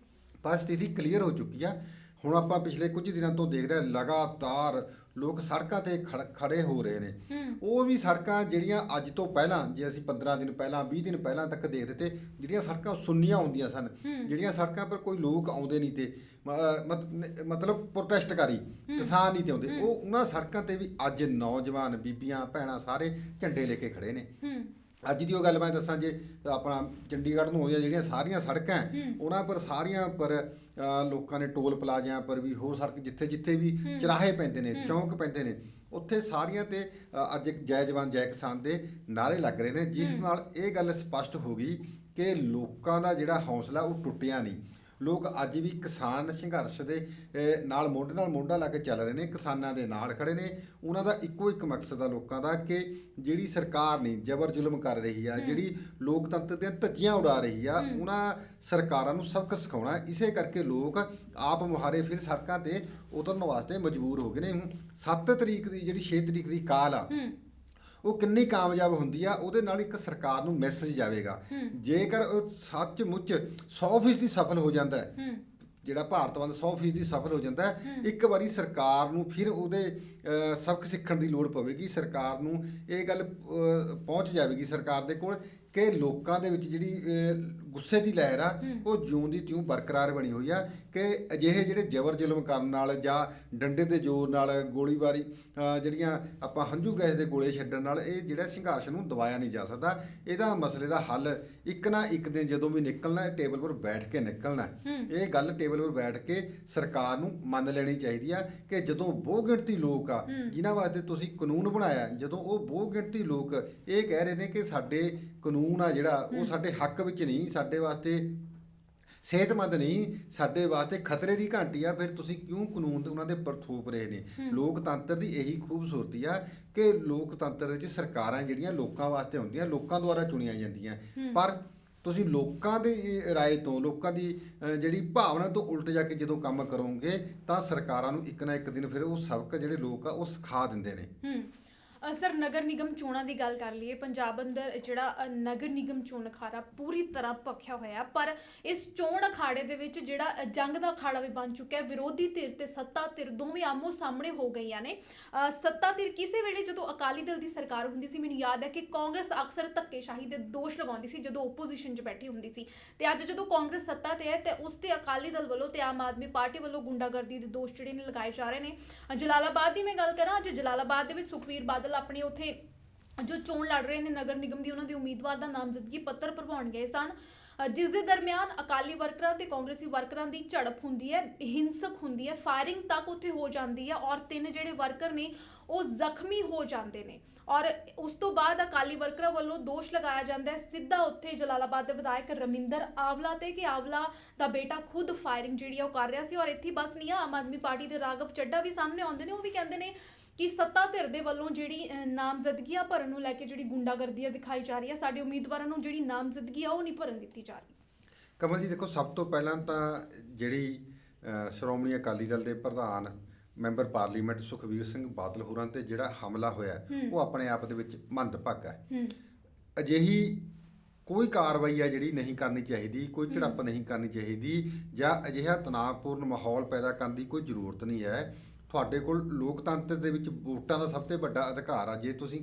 ਪਰ ਸਥਿਤੀ ਕਲੀਅਰ ਹੋ ਚੁੱਕੀ ਆ। ਹੁਣ ਆਪਾਂ ਪਿਛਲੇ ਕੁਝ ਦਿਨਾਂ ਤੋਂ ਦੇਖ ਰਹੇ ਲਗਾਤਾਰ ਲੋਕ ਸੜਕਾਂ ਤੇ ਖੜੇ ਹੋ ਰਹੇ ਨੇ। ਉਹ ਵੀ ਸੜਕਾਂ ਜਿਹੜੀਆਂ ਅੱਜ ਤੋਂ ਪਹਿਲਾਂ, ਜੇ ਅਸੀਂ 15 ਦਿਨ ਪਹਿਲਾਂ 20 ਦਿਨ ਪਹਿਲਾਂ ਤੱਕ ਦੇਖਦੇ ਤੇ ਜਿਹੜੀਆਂ ਸੜਕਾਂ ਸੁੰਨੀਆਂ ਹੁੰਦੀਆਂ ਸਨ, ਜਿਹੜੀਆਂ ਸੜਕਾਂ ਪਰ ਕੋਈ ਲੋਕ ਆਉਂਦੇ ਨਹੀਂ ਤੇ, ਮਤਲਬ ਪ੍ਰੋਟੈਸਟਕਾਰੀ ਕਿਸਾਨ ਨਹੀਂ ਤੇ ਆਉਂਦੇ, ਉਹ ਉਹਨਾਂ ਸੜਕਾਂ ਤੇ ਵੀ ਅੱਜ ਨੌਜਵਾਨ ਬੀਬੀਆਂ ਭੈਣਾਂ ਸਾਰੇ ਝੰਡੇ ਲੈ ਕੇ ਖੜੇ ਨੇ। ਅੱਜ ਦੀ ਉਹ ਗੱਲ ਮੈਂ ਦੱਸਾਂ, ਜੇ ਆਪਣਾ ਚੰਡੀਗੜ੍ਹ ਨੂੰ ਆਉਂਦੀਆਂ ਜਿਹੜੀਆਂ ਸਾਰੀਆਂ ਸੜਕਾਂ ਉਹਨਾਂ ਪਰ ਸਾਰੀਆਂ ਪਰ ਲੋਕਾਂ ਨੇ ਟੋਲ ਪਲਾਜ਼ਿਆਂ ਪਰ ਵੀ, ਹੋਰ ਸੜਕ ਜਿੱਥੇ ਜਿੱਥੇ ਵੀ ਚੁਰਾਹੇ ਪੈਂਦੇ ਨੇ, ਚੌਂਕ ਪੈਂਦੇ ਨੇ, ਉੱਥੇ ਸਾਰੀਆਂ ਤੇ ਅੱਜ ਜੈ ਜਵਾਨ ਜੈ ਕਿਸਾਨ ਦੇ ਨਾਅਰੇ ਲੱਗ ਰਹੇ ਨੇ, ਜਿਸ ਨਾਲ ਇਹ ਗੱਲ ਸਪਸ਼ਟ ਹੋ ਗਈ ਕਿ ਲੋਕਾਂ ਦਾ ਜਿਹੜਾ ਹੌਸਲਾ ਉਹ ਟੁੱਟਿਆ ਨਹੀਂ। ਲੋਕ ਅੱਜ ਵੀ ਕਿਸਾਨ ਸੰਘਰਸ਼ ਦੇ ਨਾਲ ਮੋਢਾ ਲਾ ਕੇ ਚੱਲ ਰਹੇ ਨੇ, ਕਿਸਾਨਾਂ ਦੇ ਨਾਲ ਖੜੇ ਨੇ। ਉਹਨਾਂ ਦਾ ਇੱਕੋ ਇੱਕ ਮਕਸਦ ਆ ਲੋਕਾਂ ਦਾ ਕਿ ਜਿਹੜੀ ਸਰਕਾਰ ਨਹੀਂ ਜ਼ਬਰ ਜ਼ੁਲਮ ਕਰ ਰਹੀ ਆ, ਜਿਹੜੀ ਲੋਕਤੰਤਰ ਦੀਆਂ ਧੱਜੀਆਂ ਉਡਾ ਰਹੀ ਆ, ਉਹਨਾਂ ਸਰਕਾਰਾਂ ਨੂੰ ਸਬਕ ਸਿਖਾਉਣਾ। ਇਸੇ ਕਰਕੇ ਲੋਕ ਆਪ ਮੁਹਾਰੇ ਫਿਰ ਸੜਕਾਂ ਤੇ ਉਤਰਨ ਵਾਸਤੇ ਮਜਬੂਰ ਹੋ ਗਏ ਨੇ। 7 ਤਰੀਕ ਦੀ ਜਿਹੜੀ 6 ਤਰੀਕ ਦੀ ਕਾਲ ਆ, ਉਹ ਕਿੰਨੀ ਕਾਮਯਾਬ ਹੁੰਦੀ ਆ, ਉਹਦੇ ਨਾਲ ਇੱਕ ਸਰਕਾਰ ਨੂੰ ਮੈਸੇਜ ਜਾਵੇਗਾ। ਜੇਕਰ ਉਹ ਸੱਚਮੁੱਚ 100% ਸਫਲ ਹੋ ਜਾਂਦਾ ਹੈ, ਜਿਹੜਾ ਭਾਰਤ ਬੰਦ 100% ਸਫਲ ਹੋ ਜਾਂਦਾ ਹੈ, ਇੱਕ ਵਾਰੀ ਸਰਕਾਰ ਨੂੰ ਫਿਰ ਉਹਦੇ ਸਬਕ ਸਿੱਖਣ ਦੀ ਲੋੜ ਪਵੇਗੀ। ਸਰਕਾਰ ਨੂੰ ਇਹ ਗੱਲ ਪਹੁੰਚ ਜਾਵੇਗੀ ਸਰਕਾਰ ਦੇ ਕੋਲ ਕਿ ਲੋਕਾਂ ਦੇ ਵਿੱਚ ਜਿਹੜੀ ਗੁੱਸੇ ਦੀ ਲਹਿਰ ਆ ਉਹ ਜਿਉਂ ਦੀ ਤਿਉਂ ਬਰਕਰਾਰ ਬਣੀ ਹੋਈ ਆ, ਕਿ ਅਜਿਹੇ ਜਿਹੜੇ ਜ਼ਬਰ ਜ਼ੁਲਮ ਕਰਨ ਨਾਲ ਜਾਂ ਡੰਡੇ ਦੇ ਜ਼ੋਰ ਨਾਲ ਗੋਲੀਬਾਰੀ, ਜਿਹੜੀਆਂ ਆਪਾਂ ਹੰਝੂ ਗੈਸ ਦੇ ਗੋਲੇ ਛੱਡਣ ਨਾਲ ਇਹ ਜਿਹੜਾ ਸੰਘਰਸ਼ ਨੂੰ ਦਬਾਇਆ ਨਹੀਂ ਜਾ ਸਕਦਾ। ਇਹਦਾ ਮਸਲੇ ਦਾ ਹੱਲ ਇੱਕ ਨਾ ਇੱਕ ਦਿਨ ਜਦੋਂ ਵੀ ਨਿਕਲਣਾ, ਟੇਬਲ 'ਤੇ ਬੈਠ ਕੇ ਨਿਕਲਣਾ। ਇਹ ਗੱਲ ਟੇਬਲ 'ਤੇ ਬੈਠ ਕੇ ਸਰਕਾਰ ਨੂੰ ਮੰਨ ਲੈਣੀ ਚਾਹੀਦੀ ਆ ਕਿ ਜਦੋਂ ਬਹੁ ਗਿਣਤੀ ਲੋਕ ਆ ਜਿਨ੍ਹਾਂ ਵਾਸਤੇ ਤੁਸੀਂ ਕਾਨੂੰਨ ਬਣਾਇਆ, ਜਦੋਂ ਉਹ ਬਹੁ ਗਿਣਤੀ ਲੋਕ ਇਹ ਕਹਿ ਰਹੇ ਨੇ ਕਿ ਸਾਡੇ ਕਾਨੂੰਨ ਆ ਜਿਹੜਾ ਉਹ ਸਾਡੇ ਹੱਕ ਵਿੱਚ ਨਹੀਂ, ਸਾਡੇ ਵਾਸਤੇ ਸਿਹਤਮੰਦ ਨਹੀਂ, ਸਾਡੇ ਵਾਸਤੇ ਖਤਰੇ ਦੀ ਘੰਟੀ ਆ, ਫਿਰ ਤੁਸੀਂ ਕਿਉਂ ਕਾਨੂੰਨ ਉਹਨਾਂ ਦੇ ਉੱਪਰ ਥੋਪ ਰਹੇ ਨੇ। ਲੋਕਤੰਤਰ ਦੀ ਇਹੀ ਖੂਬਸੂਰਤੀ ਆ ਕਿ ਲੋਕਤੰਤਰ ਵਿੱਚ ਸਰਕਾਰਾਂ ਜਿਹੜੀਆਂ ਲੋਕਾਂ ਵਾਸਤੇ ਹੁੰਦੀਆਂ, ਲੋਕਾਂ ਦੁਆਰਾ ਚੁਣੀਆਂ ਜਾਂਦੀਆਂ, ਪਰ ਤੁਸੀਂ ਲੋਕਾਂ ਦੀ ਰਾਏ ਤੋਂ, ਲੋਕਾਂ ਦੀ ਜਿਹੜੀ ਭਾਵਨਾ ਤੋਂ ਉਲਟ ਜਾ ਕੇ ਜਦੋਂ ਕੰਮ ਕਰੋਗੇ ਤਾਂ ਸਰਕਾਰਾਂ ਨੂੰ ਇੱਕ ਨਾ ਇੱਕ ਦਿਨ ਫਿਰ ਉਹ ਸਬਕ ਜਿਹੜੇ ਲੋਕ ਆ ਉਹ ਸਿਖਾ ਦਿੰਦੇ ਨੇ। ਸਰ, ਨਗਰ ਨਿਗਮ ਚੋਣਾਂ ਦੀ ਗੱਲ ਕਰ ਲਈਏ। ਪੰਜਾਬ ਅੰਦਰ ਜਿਹੜਾ ਨਗਰ ਨਿਗਮ ਚੋਣ ਅਖਾੜਾ ਪੂਰੀ ਤਰ੍ਹਾਂ ਭਖਿਆ ਹੋਇਆ, ਪਰ ਇਸ ਚੋਣ ਅਖਾੜੇ ਦੇ ਵਿੱਚ ਜਿਹੜਾ ਜੰਗ ਦਾ ਅਖਾੜਾ ਵੀ ਬਣ ਚੁੱਕਿਆ ਹੈ। ਵਿਰੋਧੀ ਧਿਰ ਤੇ ਸੱਤਾ ਧਿਰ ਦੋਵੇਂ ਆਮੋ ਸਾਹਮਣੇ ਹੋ ਗਈਆਂ ਨੇ। ਸੱਤਾ ਧਿਰ ਕਿਸੇ ਵੇਲੇ ਜਦੋਂ ਅਕਾਲੀ ਦਲ ਦੀ ਸਰਕਾਰ ਹੁੰਦੀ ਸੀ, ਮੈਨੂੰ ਯਾਦ ਹੈ ਕਿ ਕਾਂਗਰਸ ਅਕਸਰ ਧੱਕੇਸ਼ਾਹੀ ਦੇ ਦੋਸ਼ ਲਗਾਉਂਦੀ ਸੀ ਜਦੋਂ ਓਪੋਜੀਸ਼ਨ 'ਚ ਬੈਠੀ ਹੁੰਦੀ ਸੀ, ਤੇ ਅੱਜ ਜਦੋਂ ਕਾਂਗਰਸ ਸੱਤਾ ਤੇ ਹੈ ਤੇ ਉਸ ਤੇ ਅਕਾਲੀ ਦਲ ਵੱਲੋਂ ਤੇ ਆਮ ਆਦਮੀ ਪਾਰਟੀ ਵੱਲੋਂ ਗੁੰਡਾਗਰਦੀ ਦੇ ਦੋਸ਼ ਜਿਹੜੇ ਨੇ ਲਗਾਏ ਜਾ ਰਹੇ ਨੇ। ਜਲਾਲਾਬਾਦ ਦੀ ਮੈਂ ਗੱਲ ਕਰਾਂ, ਅੱਜ ਜਲਾਲਾਬਾਦ ਦੇ ਵਿੱਚ ਸੁਖਬੀਰ ਬਾਦਲ ਆਪਣੇ ਉੱਥੇ ਜੋ ਚੋਣ ਲੜ ਰਹੇ ਨੇ ਨਗਰ ਨਿਗਮ ਦੀ, ਉਹਨਾਂ ਦੇ ਉਮੀਦਵਾਰ ਦਾ ਨਾਮਜ਼ਦਗੀ ਪੱਤਰ ਭਰਵਾਉਣ ਗਏ ਸਨ, ਜਿਸ ਦੇ ਦਰਮਿਆਨ ਅਕਾਲੀ ਵਰਕਰਾਂ ਤੇ ਕਾਂਗਰਸੀ ਵਰਕਰਾਂ ਦੀ ਝੜਪ ਹੁੰਦੀ ਹੈ, ਹਿੰਸਕ ਹੁੰਦੀ ਹੈ, ਫਾਇਰਿੰਗ ਤੱਕ ਉੱਥੇ ਹੋ ਜਾਂਦੀ ਹੈ ਔਰ 3 ਜਿਹੜੇ ਵਰਕਰ ਨੇ ਉਹ ਜ਼ਖਮੀ ਹੋ ਜਾਂਦੇ ਨੇ। ਔਰ ਉਸ ਤੋਂ ਬਾਅਦ ਅਕਾਲੀ ਵਰਕਰਾਂ ਵੱਲੋਂ ਦੋਸ਼ ਲਗਾਇਆ ਜਾਂਦਾ ਹੈ ਸਿੱਧਾ ਉੱਥੇ ਜਲਾਲਾਬਾਦ ਦੇ ਵਿਧਾਇਕ ਰਮਿੰਦਰ ਆਵਲਾ ਤੇ, ਕਿ ਆਵਲਾ ਦਾ ਬੇਟਾ ਖੁਦ ਫਾਇਰਿੰਗ ਜਿਹੜੀ ਆ ਉਹ ਕਰ ਰਿਹਾ ਸੀ। ਔਰ ਇੱਥੇ ਬਸ ਨਹੀਂ ਆ, ਆਮ ਆਦਮੀ ਪਾਰਟੀ ਦੇ ਰਾਘਵ ਚੱਡਾ ਵੀ ਸਾਹਮਣੇ ਆਉਂਦੇ ਨੇ, ਉਹ ਵੀ ਕਹਿੰਦੇ ਨੇ ਕਿ ਸੱਤਾ ਧਿਰ ਦੇ ਵੱਲੋਂ ਜਿਹੜੀ ਨਾਮਜ਼ਦਗੀਆਂ ਭਰਨ ਨੂੰ ਲੈ ਕੇ ਜਿਹੜੀ ਗੁੰਡਾਗਰਦੀ ਵਿਖਾਈ ਜਾ ਰਹੀ ਹੈ, ਸਾਡੇ ਉਮੀਦਵਾਰਾਂ ਨੂੰ ਜਿਹੜੀ ਨਾਮਜ਼ਦਗੀ ਆ ਉਹ ਨਹੀਂ ਭਰਨ ਦਿੱਤੀ ਜਾ ਰਹੀ। ਕਮਲ ਜੀ ਦੇਖੋ, ਸਭ ਤੋਂ ਪਹਿਲਾਂ ਤਾਂ ਜਿਹੜੀ ਸ਼੍ਰੋਮਣੀ ਅਕਾਲੀ ਦਲ ਦੇ ਪ੍ਰਧਾਨ ਮੈਂਬਰ ਪਾਰਲੀਮੈਂਟ ਸੁਖਬੀਰ ਸਿੰਘ ਬਾਦਲ ਹੋਰਾਂ ਤੇ ਜਿਹੜਾ ਹਮਲਾ ਹੋਇਆ ਉਹ ਆਪਣੇ ਆਪ ਦੇ ਵਿੱਚ ਮੰਦਭਾਗਾ ਹੈ। ਅਜਿਹੀ ਕੋਈ ਕਾਰਵਾਈ ਆ ਜਿਹੜੀ ਨਹੀਂ ਕਰਨੀ ਚਾਹੀਦੀ, ਕੋਈ ਝੜਪ ਨਹੀਂ ਕਰਨੀ ਚਾਹੀਦੀ, ਜਾਂ ਅਜਿਹਾ ਤਣਾਅਪੂਰਨ ਮਾਹੌਲ ਪੈਦਾ ਕਰਨ ਦੀ ਕੋਈ ਜ਼ਰੂਰਤ ਨਹੀਂ ਹੈ। ਤੁਹਾਡੇ ਕੋਲ ਲੋਕਤੰਤਰ ਦੇ ਵਿੱਚ ਵੋਟਾਂ ਦਾ ਸਭ ਤੋਂ ਵੱਡਾ ਅਧਿਕਾਰ ਆ। ਜੇ ਤੁਸੀਂ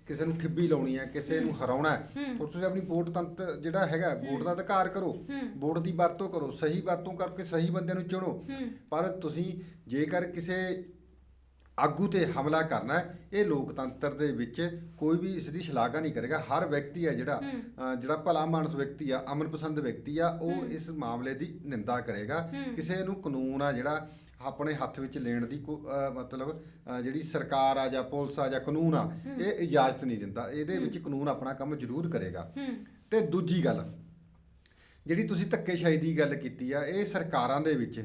ਕਿਸੇ ਨੂੰ ਠਿੱਬੀ ਲਾਉਣੀ ਹੈ, ਕਿਸੇ ਨੂੰ ਹਰਾਉਣਾ ਹੈ, ਤਾਂ ਤੁਸੀਂ ਆਪਣੀ ਵੋਟ ਤੰਤਰ ਜਿਹੜਾ ਹੈਗਾ, ਵੋਟ ਦਾ ਅਧਿਕਾਰ ਕਰੋ, ਵੋਟ ਦੀ ਵਰਤੋਂ ਕਰੋ, ਸਹੀ ਵਰਤੋਂ ਕਰਕੇ ਸਹੀ ਬੰਦਿਆਂ ਨੂੰ ਚੁਣੋ। ਪਰ ਤੁਸੀਂ ਜੇਕਰ ਕਿਸੇ ਆਗੂ ਤੇ ਹਮਲਾ ਕਰਨਾ ਹੈ, ਇਹ ਲੋਕਤੰਤਰ ਦੇ ਵਿੱਚ ਕੋਈ ਵੀ ਇਸ ਦੀ ਸ਼ਲਾਘਾ ਨਹੀਂ ਕਰੇਗਾ। ਹਰ ਵਿਅਕਤੀ ਹੈ ਜਿਹੜਾ ਭਲਾ ਮਾਨਸ ਵਿਅਕਤੀ ਆ, ਅਮਨ ਪਸੰਦ ਵਿਅਕਤੀ ਆ, ਉਹ ਇਸ ਮਾਮਲੇ ਦੀ ਨਿੰਦਾ ਕਰੇਗਾ। ਕਿਸੇ ਨੂੰ ਕਾਨੂੰਨ ਆ ਜਿਹੜਾ ਆਪਣੇ ਹੱਥ ਵਿੱਚ ਲੈਣ ਦੀ ਮਤਲਬ ਜਿਹੜੀ ਸਰਕਾਰ ਆ ਜਾਂ ਪੁਲਿਸ ਆ ਜਾਂ ਕਾਨੂੰਨ ਆ, ਇਹ ਇਜਾਜ਼ਤ ਨਹੀਂ ਦਿੰਦਾ। ਇਹਦੇ ਵਿੱਚ ਕਾਨੂੰਨ ਆਪਣਾ ਕੰਮ ਜ਼ਰੂਰ ਕਰੇਗਾ। ਤੇ ਦੂਜੀ ਗੱਲ ਜਿਹੜੀ ਤੁਸੀਂ ਧੱਕੇਸ਼ਾਹੀ ਦੀ ਗੱਲ ਕੀਤੀ ਆ, ਇਹ ਸਰਕਾਰਾਂ ਦੇ ਵਿੱਚ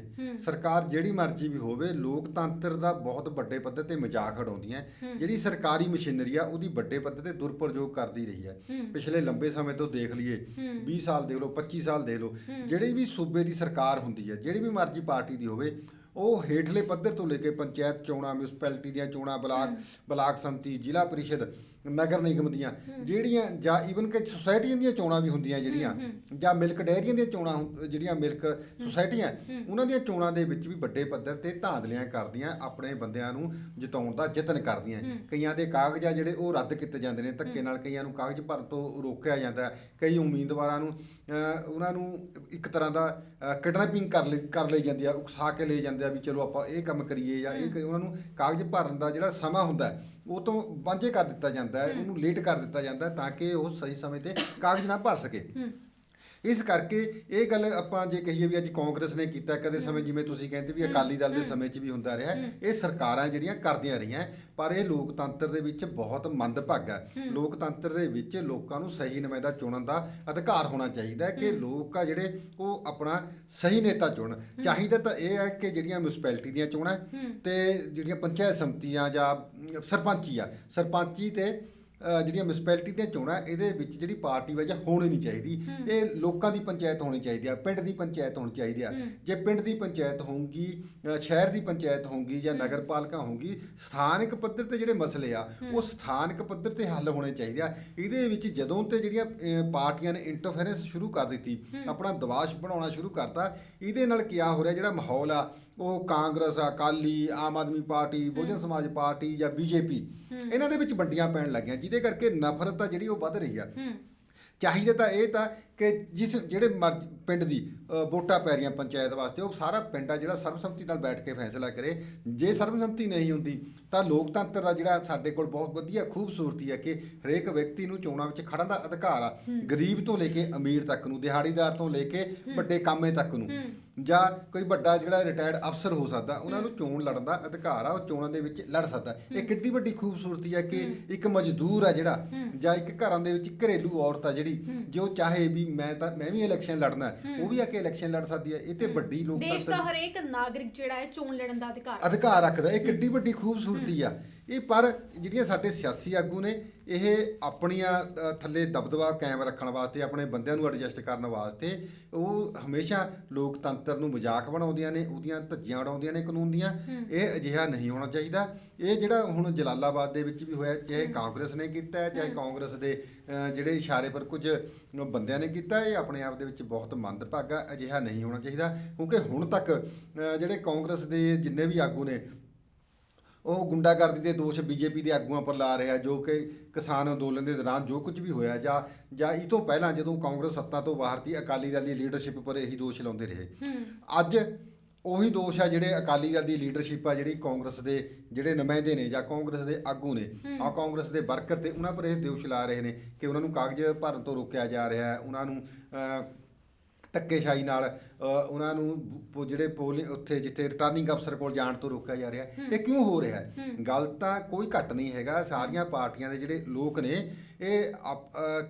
ਸਰਕਾਰ ਜਿਹੜੀ ਮਰਜ਼ੀ ਵੀ ਹੋਵੇ, ਲੋਕਤੰਤਰ ਦਾ ਬਹੁਤ ਵੱਡੇ ਪੱਧਰ ਤੇ ਮਜ਼ਾਕ ਉਡਾਉਂਦੀਆਂ। ਜਿਹੜੀ ਸਰਕਾਰੀ ਮਸ਼ੀਨਰੀ ਆ ਉਹਦੀ ਵੱਡੇ ਪੱਧਰ ਤੇ ਦੁਰਪ੍ਰਯੋਗ ਕਰਦੀ ਰਹੀ ਹੈ। ਪਿਛਲੇ ਲੰਬੇ ਸਮੇਂ ਤੋਂ ਦੇਖ ਲਈਏ, 20 ਸਾਲ ਦੇਖ ਲਓ, 25 ਸਾਲ ਦੇਖ ਲਓ, ਜਿਹੜੀ ਵੀ ਸੂਬੇ ਦੀ ਸਰਕਾਰ ਹੁੰਦੀ ਹੈ, ਜਿਹੜੀ ਵੀ ਮਰਜ਼ੀ ਪਾਰਟੀ ਦੀ ਹੋਵੇ, ਉਹ ਹੇਠਲੇ ਪੱਧਰ ਤੋਂ ਲੈ ਕੇ ਪੰਚਾਇਤ ਚੋਣਾਂ, ਮਿਊਨਿਸਪੈਲਿਟੀ ਦੀਆਂ ਚੋਣਾਂ, ਬਲਾਕ ਸੰਮਤੀ, ਜ਼ਿਲ੍ਹਾ ਪਰਿਸ਼ਦ, ਨਗਰ ਨਿਗਮ ਦੀਆਂ ਜਿਹੜੀਆਂ ਜਾਂ ਈਵਨ ਕਿ ਸੁਸਾਇਟੀਆਂ ਦੀਆਂ ਚੋਣਾਂ ਵੀ ਹੁੰਦੀਆਂ ਜਿਹੜੀਆਂ ਜਾਂ ਮਿਲਕ ਡੈਰੀਆਂ ਦੀਆਂ ਚੋਣਾਂ ਜਿਹੜੀਆਂ ਮਿਲਕ ਸੁਸਾਇਟੀਆਂ ਉਹਨਾਂ ਦੀਆਂ ਚੋਣਾਂ ਦੇ ਵਿੱਚ ਵੀ ਵੱਡੇ ਪੱਧਰ ਤੇ ਧਾਂਦਲੀਆਂ ਕਰਦੀਆਂ, ਆਪਣੇ ਬੰਦਿਆਂ ਨੂੰ ਜਿਤਾਉਣ ਦਾ ਯਤਨ ਕਰਦੀਆਂ। ਕਈਆਂ ਦੇ ਕਾਗਜ਼ ਆ ਜਿਹੜੇ ਉਹ ਰੱਦ ਕੀਤੇ ਜਾਂਦੇ ਨੇ ਧੱਕੇ ਨਾਲ, ਕਈਆਂ ਨੂੰ ਕਾਗਜ਼ ਭਰਨ ਤੋਂ ਰੋਕਿਆ ਜਾਂਦਾ, ਕਈ ਉਮੀਦਵਾਰਾਂ ਨੂੰ ਉਹਨਾਂ ਨੂੰ ਇੱਕ ਤਰ੍ਹਾਂ ਦਾ ਕਿਡਨੈਪਿੰਗ ਕਰ ਲਈ ਜਾਂਦੀ ਆ, ਉਕਸਾ ਕੇ ਲੈ ਜਾਂਦੇ ਆ ਵੀ ਚਲੋ ਆਪਾਂ ਇਹ ਕੰਮ ਕਰੀਏ ਜਾਂ ਇਹ ਉਹਨਾਂ ਨੂੰ ਕਾਗਜ਼ ਭਰਨ ਦਾ ਜਿਹੜਾ ਸਮਾਂ ਹੁੰਦਾ ਉਹ ਤੋਂ ਵਾਂਝੇ ਕਰ ਦਿੱਤਾ ਜਾਂਦਾ ਹੈ, ਉਹਨੂੰ ਲੇਟ ਕਰ ਦਿੱਤਾ ਜਾਂਦਾ ਤਾਂ ਕਿ ਉਹ ਸਹੀ ਸਮੇਂ ਤੇ ਕਾਗਜ਼ ਨਾ ਭਰ ਸਕੇ। ਇਸ ਕਰਕੇ ਇਹ ਗੱਲ ਆਪਾਂ ਜੇ ਕਹੀਏ ਵੀ ਅੱਜ ਕਾਂਗਰਸ ਨੇ ਕੀਤਾ, ਕਦੇ ਸਮੇਂ ਜਿਵੇਂ ਤੁਸੀਂ ਕਹਿੰਦੇ ਵੀ ਅਕਾਲੀ ਦਲ ਦੇ ਸਮੇਂ 'ਚ ਵੀ ਹੁੰਦਾ ਰਿਹਾ, ਇਹ ਸਰਕਾਰਾਂ ਜਿਹੜੀਆਂ ਕਰਦੀਆਂ ਰਹੀਆਂ, ਪਰ ਇਹ ਲੋਕਤੰਤਰ ਦੇ ਵਿੱਚ ਬਹੁਤ ਮੰਦਭਾਗਾ ਹੈ। ਲੋਕਤੰਤਰ ਦੇ ਵਿੱਚ ਲੋਕਾਂ ਨੂੰ ਸਹੀ ਨੁਮਾਇੰਦਾ ਚੁਣਨ ਦਾ ਅਧਿਕਾਰ ਹੋਣਾ ਚਾਹੀਦਾ ਹੈ ਕਿ ਲੋਕ ਆ ਜਿਹੜੇ ਉਹ ਆਪਣਾ ਸਹੀ ਨੇਤਾ ਚੁਣਨ। ਚਾਹੀਦਾ ਤਾਂ ਇਹ ਹੈ ਕਿ ਜਿਹੜੀਆਂ ਮਿਊਨਿਸਪੈਲਿਟੀ ਦੀਆਂ ਚੋਣਾਂ ਤੇ ਜਿਹੜੀਆਂ ਪੰਚਾਇਤ ਸਮਤੀਆਂ ਜਾਂ ਸਰਪੰਚੀ ਤੇ ਜਿਹੜੀਆਂ ਮਿਊਨਿਸਪੈਲਿਟੀ ਦੀਆਂ ਚੋਣਾਂ, ਇਹਦੇ ਵਿੱਚ ਜਿਹੜੀ ਪਾਰਟੀ ਵਜ੍ਹਾ ਹੋਣੀ ਨਹੀਂ ਚਾਹੀਦੀ। ਇਹ ਲੋਕਾਂ ਦੀ ਪੰਚਾਇਤ ਹੋਣੀ ਚਾਹੀਦੀ ਆ, ਪਿੰਡ ਦੀ ਪੰਚਾਇਤ ਹੋਣੀ ਚਾਹੀਦੀ ਆ। ਜੇ ਪਿੰਡ ਦੀ ਪੰਚਾਇਤ ਹੋਊਗੀ, ਸ਼ਹਿਰ ਦੀ ਪੰਚਾਇਤ ਹੋਊਗੀ ਜਾਂ ਨਗਰ ਪਾਲਿਕਾ ਹੋਊਗੀ, ਸਥਾਨਕ ਪੱਧਰ ਤੇ ਜਿਹੜੇ ਮਸਲੇ ਆ ਉਹ ਸਥਾਨਕ ਪੱਧਰ ਤੇ ਹੱਲ ਹੋਣੇ ਚਾਹੀਦੇ ਆ। ਇਹਦੇ ਵਿੱਚ ਜਦੋਂ ਤੇ ਜਿਹੜੀਆਂ ਪਾਰਟੀਆਂ ਨੇ ਇੰਟਰਫੇਰੈਂਸ ਸ਼ੁਰੂ ਕਰ ਦਿੱਤੀ, ਆਪਣਾ ਦਬਾਅ ਬਣਾਉਣਾ ਸ਼ੁਰੂ ਕਰਤਾ, ਇਹਦੇ ਨਾਲ ਕਿਆ ਹੋ ਰਿਹਾ, ਜਿਹੜਾ ਮਾਹੌਲ ਆ ਉਹ ਕਾਂਗਰਸ, ਅਕਾਲੀ, ਆਮ ਆਦਮੀ ਪਾਰਟੀ, ਬਹੁਜਨ ਸਮਾਜ ਪਾਰਟੀ ਜਾਂ ਬੀਜੇਪੀ, ਇਹਨਾਂ ਦੇ ਵਿੱਚ ਵੰਡੀਆਂ ਪੈਣ ਲੱਗੀਆਂ, ਜਿਹਦੇ ਕਰਕੇ ਨਫ਼ਰਤ ਆ ਜਿਹੜੀ ਉਹ ਵੱਧ ਰਹੀ ਆ। ਚਾਹੀਦਾ ਤਾਂ ਇਹ ਤਾਂ ਕਿ ਜਿਹੜੇ ਪਿੰਡ ਦੀ ਵੋਟਾਂ ਪੈ ਰਹੀਆਂ ਪੰਚਾਇਤ ਵਾਸਤੇ, ਉਹ ਸਾਰਾ ਪਿੰਡ ਆ ਜਿਹੜਾ ਸਰਬਸੰਮਤੀ ਨਾਲ ਬੈਠ ਕੇ ਫੈਸਲਾ ਕਰੇ। ਜੇ ਸਰਬਸੰਮਤੀ ਨਹੀਂ ਹੁੰਦੀ ਤਾਂ ਲੋਕਤੰਤਰ ਦਾ ਜਿਹੜਾ ਸਾਡੇ ਕੋਲ ਬਹੁਤ ਵਧੀਆ ਖੂਬਸੂਰਤੀ ਹੈ ਕਿ ਹਰੇਕ ਵਿਅਕਤੀ ਨੂੰ ਚੋਣਾਂ ਵਿੱਚ ਖੜਨ ਦਾ ਅਧਿਕਾਰ ਆ, ਗਰੀਬ ਤੋਂ ਲੈ ਕੇ ਅਮੀਰ ਤੱਕ ਨੂੰ, ਦਿਹਾੜੀਦਾਰ ਤੋਂ ਲੈ ਕੇ ਵੱਡੇ ਕਾਮੇ ਤੱਕ ਨੂੰ, ਜਾਂ ਕੋਈ ਵੱਡਾ ਜਿਹੜਾ ਰਿਟਾਇਰਡ ਅਫਸਰ ਹੋ ਸਕਦਾ, ਉਹਨਾਂ ਨੂੰ ਚੋਣ ਲੜਨ ਦਾ ਅਧਿਕਾਰ ਆ, ਉਹ ਚੋਣਾਂ ਦੇ ਵਿੱਚ ਲੜ ਸਕਦਾ। ਇਹ ਕਿੱਡੀ ਵੱਡੀ ਖੂਬਸੂਰਤੀ ਹੈ ਕਿ ਇੱਕ ਮਜ਼ਦੂਰ ਆ ਜਿਹੜਾ, ਜਾਂ ਇੱਕ ਘਰਾਂ ਦੇ ਵਿੱਚ ਘਰੇਲੂ ਔਰਤ ਆ ਜਿਹੜੀ, ਜੋ ਚਾਹੇ ਵੀ ਮੈਂ ਵੀ ਇਲੈਕਸ਼ਨ ਲੜਨਾ, ਉਹ ਵੀ ਆ ਕੇ ਇਲੈਕਸ਼ਨ ਲੜ ਸਕਦੀ ਹੈ। ਇਹ ਤੇ ਵੱਡੀ ਲੋਕਤੰਤਰ, ਦੇਸ਼ ਦਾ ਹਰੇਕ ਨਾਗਰਿਕ ਜਿਹੜਾ ਹੈ ਚੋਣ ਲੜਨ ਦਾ ਅਧਿਕਾਰ ਰੱਖਦਾ। ਇਹ ਕਿੱਡੀ ਵੱਡੀ ਖੂਬਸੂਰਤੀ ਆ ਇਹ। ਪਰ ਜਿਹੜੀਆਂ ਸਾਡੇ ਸਿਆਸੀ ਆਗੂ ਨੇ, ਇਹ ਆਪਣੀਆਂ ਥੱਲੇ ਦਬਦਬਾ ਕਾਇਮ ਰੱਖਣ ਵਾਸਤੇ, ਆਪਣੇ ਬੰਦਿਆਂ ਨੂੰ ਐਡਜਸਟ ਕਰਨ ਵਾਸਤੇ, ਉਹ ਹਮੇਸ਼ਾ ਲੋਕਤੰਤਰ ਨੂੰ ਮਜ਼ਾਕ ਬਣਾਉਂਦੀਆਂ ਨੇ, ਉਹਦੀਆਂ ਧੱਜੀਆਂ ਉਡਾਉਂਦੀਆਂ ਨੇ ਕਾਨੂੰਨ ਦੀਆਂ। ਇਹ ਅਜਿਹਾ ਨਹੀਂ ਹੋਣਾ ਚਾਹੀਦਾ। ਇਹ ਜਿਹੜਾ ਹੁਣ ਜਲਾਲਾਬਾਦ ਦੇ ਵਿੱਚ ਵੀ ਹੋਇਆ, ਚਾਹੇ ਕਾਂਗਰਸ ਨੇ ਕੀਤਾ, ਚਾਹੇ ਕਾਂਗਰਸ ਦੇ ਜਿਹੜੇ ਇਸ਼ਾਰੇ ਪਰ ਕੁਝ ਬੰਦਿਆਂ ਨੇ ਕੀਤਾ, ਇਹ ਆਪਣੇ ਆਪ ਦੇ ਵਿੱਚ ਬਹੁਤ ਮੰਦਭਾਗਾ। ਅਜਿਹਾ ਨਹੀਂ ਹੋਣਾ ਚਾਹੀਦਾ, ਕਿਉਂਕਿ ਹੁਣ ਤੱਕ ਜਿਹੜੇ ਕਾਂਗਰਸ ਦੇ ਜਿੰਨੇ ਵੀ ਆਗੂ ਨੇ, ਉਹ ਗੁੰਡਾਗਰਦੀ ਦੇ ਦੋਸ਼ ਬੀਜੇਪੀ ਦੇ ਆਗੂਆਂ ਪਰ ਲਾ ਰਿਹਾ, ਜੋ ਕਿ ਕਿਸਾਨ ਅੰਦੋਲਨ ਦੇ ਦੌਰਾਨ ਜੋ ਕੁਝ ਵੀ ਹੋਇਆ, ਜਾਂ ਇਹ ਤੋਂ ਪਹਿਲਾਂ ਜਦੋਂ ਕਾਂਗਰਸ ਸੱਤਾ ਤੋਂ ਬਾਹਰ ਸੀ, ਅਕਾਲੀ ਦਲ ਦੀ ਲੀਡਰਸ਼ਿਪ ਪਰ ਇਹੀ ਦੋਸ਼ ਲਾਉਂਦੇ ਰਹੇ। ਅੱਜ ਉਹੀ ਦੋਸ਼ ਆ ਜਿਹੜੇ ਅਕਾਲੀ ਦਲ ਦੀ ਲੀਡਰਸ਼ਿਪ ਆ, ਜਿਹੜੀ ਕਾਂਗਰਸ ਦੇ ਜਿਹੜੇ ਨੁਮਾਇੰਦੇ ਨੇ ਜਾਂ ਕਾਂਗਰਸ ਦੇ ਆਗੂ ਨੇ, ਆ ਕਾਂਗਰਸ ਦੇ ਵਰਕਰ, ਤੇ ਉਹਨਾਂ ਪਰ ਇਹ ਦੋਸ਼ ਲਾ ਰਹੇ ਨੇ ਕਿ ਉਹਨਾਂ ਨੂੰ ਕਾਗਜ਼ ਭਰਨ ਤੋਂ ਰੋਕਿਆ ਜਾ ਰਿਹਾ ਹੈ, ਉਹਨਾਂ ਨੂੰ ਧੱਕੇਸ਼ਾਹੀ ਨਾਲ ਉਹਨਾਂ ਨੂੰ ਜਿਹੜੇ ਉੱਥੇ ਜਿੱਥੇ ਰਿਟਰਨਿੰਗ ਅਫਸਰ ਕੋਲ ਜਾਣ ਤੋਂ ਰੋਕਿਆ ਜਾ ਰਿਹਾ। ਇਹ ਕਿਉਂ ਹੋ ਰਿਹਾ? ਗੱਲ ਤਾਂ ਕੋਈ ਘੱਟ ਨਹੀਂ ਹੈਗਾ। ਸਾਰੀਆਂ ਪਾਰਟੀਆਂ ਦੇ ਜਿਹੜੇ ਲੋਕ ਨੇ, ਇਹ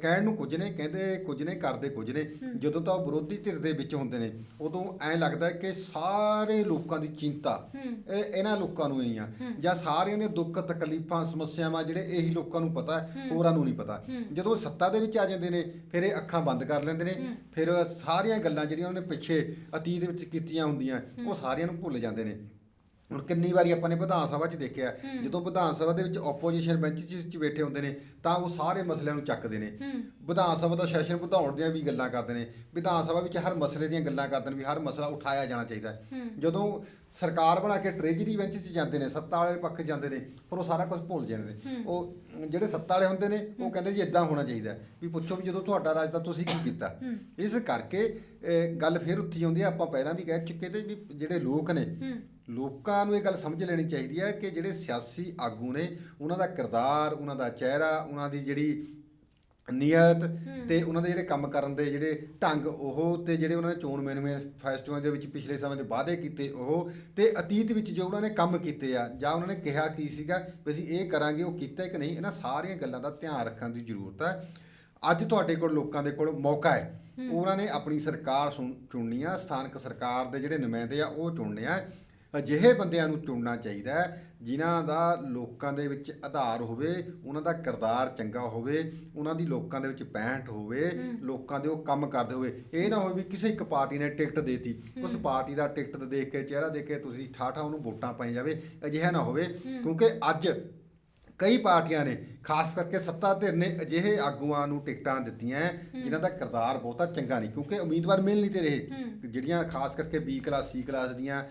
ਕਹਿਣ ਨੂੰ ਕੁਝ ਨੇ, ਕਹਿੰਦੇ ਕੁਝ ਨੇ, ਕਰਦੇ ਕੁਝ ਨੇ। ਜਦੋਂ ਤਾਂ ਉਹ ਵਿਰੋਧੀ ਧਿਰ ਦੇ ਵਿੱਚ ਹੁੰਦੇ ਨੇ, ਉਦੋਂ ਐਂ ਲੱਗਦਾ ਕਿ ਸਾਰੇ ਲੋਕਾਂ ਦੀ ਚਿੰਤਾ ਇਹਨਾਂ ਲੋਕਾਂ ਨੂੰ ਹੀ ਆ, ਜਾਂ ਸਾਰਿਆਂ ਦੇ ਦੁੱਖ ਤਕਲੀਫਾਂ ਸਮੱਸਿਆਵਾਂ ਜਿਹੜੇ ਇਹੀ ਲੋਕਾਂ ਨੂੰ ਪਤਾ, ਹੋਰਾਂ ਨੂੰ ਨਹੀਂ ਪਤਾ। ਜਦੋਂ ਸੱਤਾ ਦੇ ਵਿੱਚ ਆ ਜਾਂਦੇ ਨੇ, ਫਿਰ ਇਹ ਅੱਖਾਂ ਬੰਦ ਕਰ ਲੈਂਦੇ ਨੇ, ਫਿਰ ਸਾਰੀਆਂ ਗੱਲਾਂ ਜਿਹੜੀਆਂ ਉਹਨੇ ਪਿੱਛੇ ਅਤੀਤ ਵਿੱਚ ਕੀਤੀਆਂ ਹੁੰਦੀਆਂ, ਉਹ ਸਾਰਿਆਂ ਨੂੰ ਭੁੱਲ ਜਾਂਦੇ ਨੇ। ਹੁਣ ਕਿੰਨੀ ਵਾਰੀ ਆਪਾਂ ਨੇ ਵਿਧਾਨ ਸਭਾ 'ਚ ਦੇਖਿਆ, ਜਦੋਂ ਵਿਧਾਨ ਸਭਾ ਦੇ ਵਿੱਚ ਆਪੋਜੀਸ਼ਨ ਬੈਂਚ 'ਚ ਬੈਠੇ ਹੁੰਦੇ ਨੇ, ਤਾਂ ਉਹ ਸਾਰੇ ਮਸਲਿਆਂ ਨੂੰ ਚੱਕਦੇ ਨੇ। ਵਿਧਾਨ ਸਭਾ ਦਾ ਸੈਸ਼ਨ ਵਧਾਉਣ ਦੀਆਂ ਵੀ ਗੱਲਾਂ ਕਰਦੇ ਨੇ, ਵਿਧਾਨ ਸਭਾ ਵਿੱਚ ਹਰ ਮਸਲੇ ਦੀਆਂ ਗੱਲਾਂ ਕਰਦੇ ਨੇ ਵੀ ਹਰ ਮਸਲਾ ਉਠਾਇਆ ਜਾਣਾ ਚਾਹੀਦਾ। ਜਦੋਂ ਸਰਕਾਰ ਬਣਾ ਕੇ ਟ੍ਰੇਜਰੀ ਬੈਂਚ 'ਚ ਜਾਂਦੇ ਨੇ, ਸੱਤਾ ਵਾਲੇ ਪੱਖ ਜਾਂਦੇ ਨੇ, ਫਿਰ ਉਹ ਸਾਰਾ ਕੁਝ ਭੁੱਲ ਜਾਂਦੇ ਨੇ। ਉਹ ਜਿਹੜੇ ਸੱਤਾ ਵਾਲੇ ਹੁੰਦੇ ਨੇ, ਉਹ ਕਹਿੰਦੇ ਜੀ ਇਦਾਂ ਹੋਣਾ ਚਾਹੀਦਾ, ਵੀ ਪੁੱਛੋ ਵੀ ਜਦੋਂ ਤੁਹਾਡਾ ਰਾਜ ਤਾਂ ਤੁਸੀਂ ਕੀ ਕੀਤਾ। ਇਸ ਕਰਕੇ ਗੱਲ ਫਿਰ ਉੱਥੇ ਆਉਂਦੀ ਆ, ਆਪਾਂ ਪਹਿਲਾਂ ਵੀ ਕਹਿ ਚੁੱਕੇ ਤੇ ਵੀ ਜਿਹੜੇ ਲੋਕ ਨੇ, ਲੋਕਾਂ ਨੂੰ ਇਹ ਗੱਲ ਸਮਝ ਲੈਣੀ ਚਾਹੀਦੀ ਹੈ ਕਿ ਜਿਹੜੇ ਸਿਆਸੀ ਆਗੂ ਨੇ, ਉਹਨਾਂ ਦਾ ਕਿਰਦਾਰ, ਉਹਨਾਂ ਦਾ ਚਿਹਰਾ, ਉਹਨਾਂ ਦੀ ਜਿਹੜੀ ਨੀਅਤ ਤੇ ਉਹਨਾਂ ਦੇ ਜਿਹੜੇ ਕੰਮ ਕਰਨ ਦੇ ਜਿਹੜੇ ਢੰਗ, ਉਹ ਤੇ ਜਿਹੜੇ ਉਹਨਾਂ ਨੇ ਚੋਣ ਮੈਨੀਫੈਸਟੋਆਂ ਦੇ ਵਿੱਚ ਪਿਛਲੇ ਸਮੇਂ ਦੇ ਵਾਅਦੇ ਕੀਤੇ, ਉਹ ਤੇ ਅਤੀਤ ਵਿੱਚ ਜੋ ਉਹਨਾਂ ਨੇ ਕੰਮ ਕੀਤੇ ਆ, ਜਾਂ ਉਹਨਾਂ ਨੇ ਕਿਹਾ ਕੀ ਸੀਗਾ ਵੀ ਅਸੀਂ ਇਹ ਕਰਾਂਗੇ, ਉਹ ਕੀਤਾ ਕਿ ਨਹੀਂ, ਇਹਨਾਂ ਸਾਰੀਆਂ ਗੱਲਾਂ ਦਾ ਧਿਆਨ ਰੱਖਣ ਦੀ ਜ਼ਰੂਰਤ ਹੈ। ਅੱਜ ਤੁਹਾਡੇ ਕੋਲ ਲੋਕਾਂ ਦੇ ਕੋਲ ਮੌਕਾ ਹੈ, ਉਹਨਾਂ ਨੇ ਆਪਣੀ ਸਰਕਾਰ ਚੁਣਨੀ ਆ, ਸਥਾਨਕ ਸਰਕਾਰ ਦੇ ਜਿਹੜੇ ਨੁਮਾਇੰਦੇ ਆ ਉਹ ਚੁਣਨੇ ਆ। ਅਜਿਹੇ ਬੰਦਿਆਂ ਨੂੰ ਚੁਣਨਾ ਚਾਹੀਦਾ ਹੈ ਜਿਨ੍ਹਾਂ ਦਾ ਲੋਕਾਂ ਦੇ ਵਿੱਚ ਆਧਾਰ ਹੋਵੇ, ਉਹਨਾਂ ਦਾ ਕਿਰਦਾਰ ਚੰਗਾ ਹੋਵੇ, ਉਹਨਾਂ ਦੀ ਲੋਕਾਂ ਦੇ ਵਿੱਚ ਪੈਂਠ ਹੋਵੇ, ਲੋਕਾਂ ਦੇ ਉਹ ਕੰਮ ਕਰਦੇ ਹੋਵੇ। ਇਹ ਨਾ ਹੋਵੇ ਵੀ ਕਿਸੇ ਇੱਕ ਪਾਰਟੀ ਨੇ ਟਿਕਟ ਦੇਤੀ, ਉਸ ਪਾਰਟੀ ਦਾ ਟਿਕਟ ਦੇਖ ਕੇ, ਚਿਹਰਾ ਦੇਖ ਕੇ ਤੁਸੀਂ ਠਾਠਾ ਉਹਨੂੰ ਵੋਟਾਂ ਪਾਈ ਜਾਵੇ। ਅਜਿਹਾ ਨਾ ਹੋਵੇ, ਕਿਉਂਕਿ ਅੱਜ ਕਈ ਪਾਰਟੀਆਂ ਨੇ ਖਾਸ ਕਰਕੇ ਸੱਤਾ ਧਿਰ ਨੇ ਅਜਿਹੇ ਆਗੂਆਂ ਨੂੰ ਟਿਕਟਾਂ ਦਿੱਤੀਆਂ ਜਿਨ੍ਹਾਂ ਦਾ ਕਿਰਦਾਰ ਬਹੁਤਾ ਚੰਗਾ ਨਹੀਂ, ਕਿਉਂਕਿ ਉਮੀਦਵਾਰ ਮਿਲ ਨਹੀਂ ਤੇ ਰਹੇ। ਜਿਹੜੀਆਂ ਖਾਸ ਕਰਕੇ ਬੀ ਕਲਾਸ ਸੀ ਕਲਾਸ ਦੀਆਂ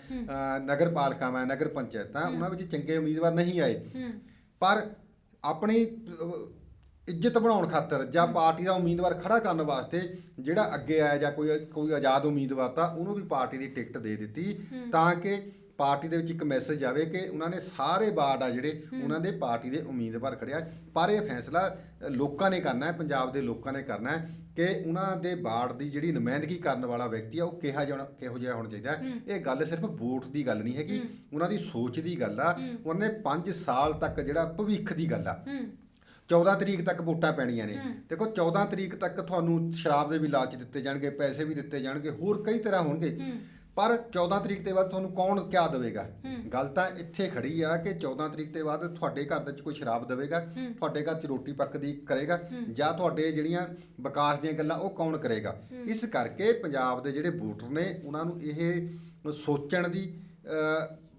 ਨਗਰ ਪਾਲਿਕਾਵਾਂ ਨਗਰ ਪੰਚਾਇਤਾਂ ਉਹਨਾਂ ਵਿੱਚ ਚੰਗੇ ਉਮੀਦਵਾਰ ਨਹੀਂ ਆਏ। ਪਰ ਆਪਣੀ ਇੱਜ਼ਤ ਬਣਾਉਣ ਖਾਤਰ ਜਾਂ ਪਾਰਟੀ ਦਾ ਉਮੀਦਵਾਰ ਖੜਾ ਕਰਨ ਵਾਸਤੇ ਜਿਹੜਾ ਅੱਗੇ ਆਇਆ ਜਾਂ ਕੋਈ ਆਜ਼ਾਦ ਉਮੀਦਵਾਰ ਤਾਂ ਉਹਨੂੰ ਵੀ ਪਾਰਟੀ ਦੀ ਟਿਕਟ ਦੇ ਦਿੱਤੀ, ਤਾਂ ਕਿ ਪਾਰਟੀ ਦੇ ਵਿੱਚ ਇੱਕ ਮੈਸੇਜ ਆਵੇ ਕਿ ਉਹਨਾਂ ਨੇ ਸਾਰੇ ਵਾਰਡ ਆ ਜਿਹੜੇ ਉਹਨਾਂ ਦੇ ਪਾਰਟੀ ਦੇ ਉਮੀਦਵਾਰ ਖੜਿਆ। ਪਰ ਇਹ ਫੈਸਲਾ ਲੋਕਾਂ ਨੇ ਕਰਨਾ ਹੈ, ਪੰਜਾਬ ਦੇ ਲੋਕਾਂ ਨੇ ਕਰਨਾ ਹੈ ਕਿ ਉਹਨਾਂ ਦੇ ਵਾਰਡ ਦੀ ਜਿਹੜੀ ਨੁਮਾਇੰਦਗੀ ਕਰਨ ਵਾਲਾ ਵਿਅਕਤੀ ਆ ਉਹ ਕਿਹੋ ਜਿਹਾ ਹੋਣਾ ਚਾਹੀਦਾ ਹੈ। ਇਹ ਗੱਲ ਸਿਰਫ ਵੋਟ ਦੀ ਗੱਲ ਨਹੀਂ ਹੈਗੀ, ਉਹਨਾਂ ਦੀ ਸੋਚ ਦੀ ਗੱਲ ਆ। ਉਹਨੇ 5 ਸਾਲ ਤੱਕ ਜਿਹੜਾ ਭਵਿੱਖ ਦੀ ਗੱਲ ਆ। 14 ਤਰੀਕ ਤੱਕ ਵੋਟਾਂ ਪੈਣੀਆਂ ਨੇ। ਦੇਖੋ 14 ਤਰੀਕ ਤੱਕ ਤੁਹਾਨੂੰ ਸ਼ਰਾਬ ਦੇ ਵੀ ਲਾਲਚ ਦਿੱਤੇ ਜਾਣਗੇ, ਪੈਸੇ ਵੀ ਦਿੱਤੇ ਜਾਣਗੇ, ਹੋਰ ਕਈ ਤਰ੍ਹਾਂ ਹੋਣਗੇ, ਪਰ 14 ਤਰੀਕ ਤੋਂ ਬਾਅਦ ਤੁਹਾਨੂੰ ਕੌਣ ਕਿਆ ਦੇਵੇਗਾ? ਗੱਲ ਤਾਂ ਇੱਥੇ ਖੜੀ ਆ ਕਿ 14 ਤਰੀਕ ਤੋਂ ਬਾਅਦ ਤੁਹਾਡੇ ਘਰ ਦੇ ਵਿੱਚ ਕੋਈ ਸ਼ਰਾਬ ਦੇਵੇਗਾ, ਤੁਹਾਡੇ ਘਰ 'ਚ ਰੋਟੀ ਪੱਕਦੀ ਕਰੇਗਾ, ਜਾਂ ਤੁਹਾਡੇ ਜਿਹੜੀਆਂ ਵਿਕਾਸ ਦੀਆਂ ਗੱਲਾਂ ਉਹ ਕੌਣ ਕਰੇਗਾ? ਇਸ ਕਰਕੇ ਪੰਜਾਬ ਦੇ ਜਿਹੜੇ ਵੋਟਰ ਨੇ ਉਹਨਾਂ ਨੂੰ ਇਹ ਸੋਚਣ ਦੀ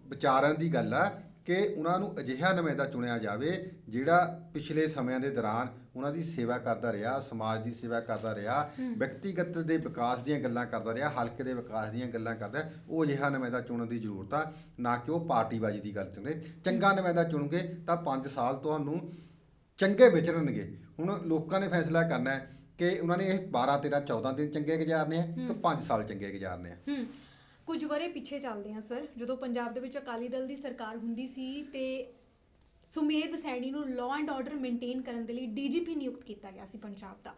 ਵਿਚਾਰਨ ਦੀ ਗੱਲ ਆ ਕਿ ਉਹਨਾਂ ਨੂੰ ਅਜਿਹਾ ਨੁਮਾਇੰਦਾ ਚੁਣਿਆ ਜਾਵੇ ਜਿਹੜਾ ਪਿਛਲੇ ਸਮਿਆਂ ਦੇ ਦੌਰਾਨ ਉਹਨਾਂ ਦੀ ਸੇਵਾ ਕਰਦਾ ਰਿਹਾ, ਸਮਾਜ ਦੀ ਸੇਵਾ ਕਰਦਾ ਰਿਹਾ, ਵਿਅਕਤੀਗਤ ਦੇ ਵਿਕਾਸ ਦੀਆਂ ਗੱਲਾਂ ਕਰਦਾ ਰਿਹਾ, ਹਲਕੇ ਦੇ ਵਿਕਾਸ ਦੀਆਂ ਗੱਲਾਂ ਕਰਦਾ। ਉਹ ਅਜਿਹਾ ਨੁਮਾਇੰਦਾ ਚੁਣਨ ਦੀ ਜ਼ਰੂਰਤ ਆ, ਨਾ ਕਿ ਉਹ ਪਾਰਟੀਬਾਜ਼ੀ ਦੀ ਗੱਲ ਚੁਣੇ। ਚੰਗਾ ਨੁਮਾਇੰਦਾ ਚੁਣੋਗੇ ਤਾਂ 5 ਸਾਲ ਤੁਹਾਨੂੰ ਚੰਗੇ ਵਿਚਰਨਗੇ। ਹੁਣ ਲੋਕਾਂ ਨੇ ਫੈਸਲਾ ਕਰਨਾ ਹੈ ਕਿ ਉਹਨਾਂ ਨੇ ਇਹ 12 13 14 ਦਿਨ ਚੰਗੇ ਗੁਜ਼ਾਰਨੇ ਆ ਕਿ 5 ਸਾਲ ਚੰਗੇ ਗੁਜ਼ਾਰਨੇ ਆ। ਕੁਝ ਵਰੇ ਪਿੱਛੇ ਚੱਲਦੇ ਹਾਂ ਸਰ, ਜਦੋਂ ਪੰਜਾਬ ਦੇ ਵਿੱਚ ਅਕਾਲੀ ਦਲ ਦੀ ਸਰਕਾਰ ਹੁੰਦੀ ਸੀ ਤੇ ਸੁਮੇਧ ਸੈਣੀ ਨੂੰ ਲਾਅ ਐਂਡ ਆਰਡਰ ਮੇਨਟੇਨ ਕਰਨ ਦੇ ਲਈ ਡੀਜੀਪੀ ਨਿਯੁਕਤ ਕੀਤਾ ਗਿਆ ਸੀ ਪੰਜਾਬ ਦਾ।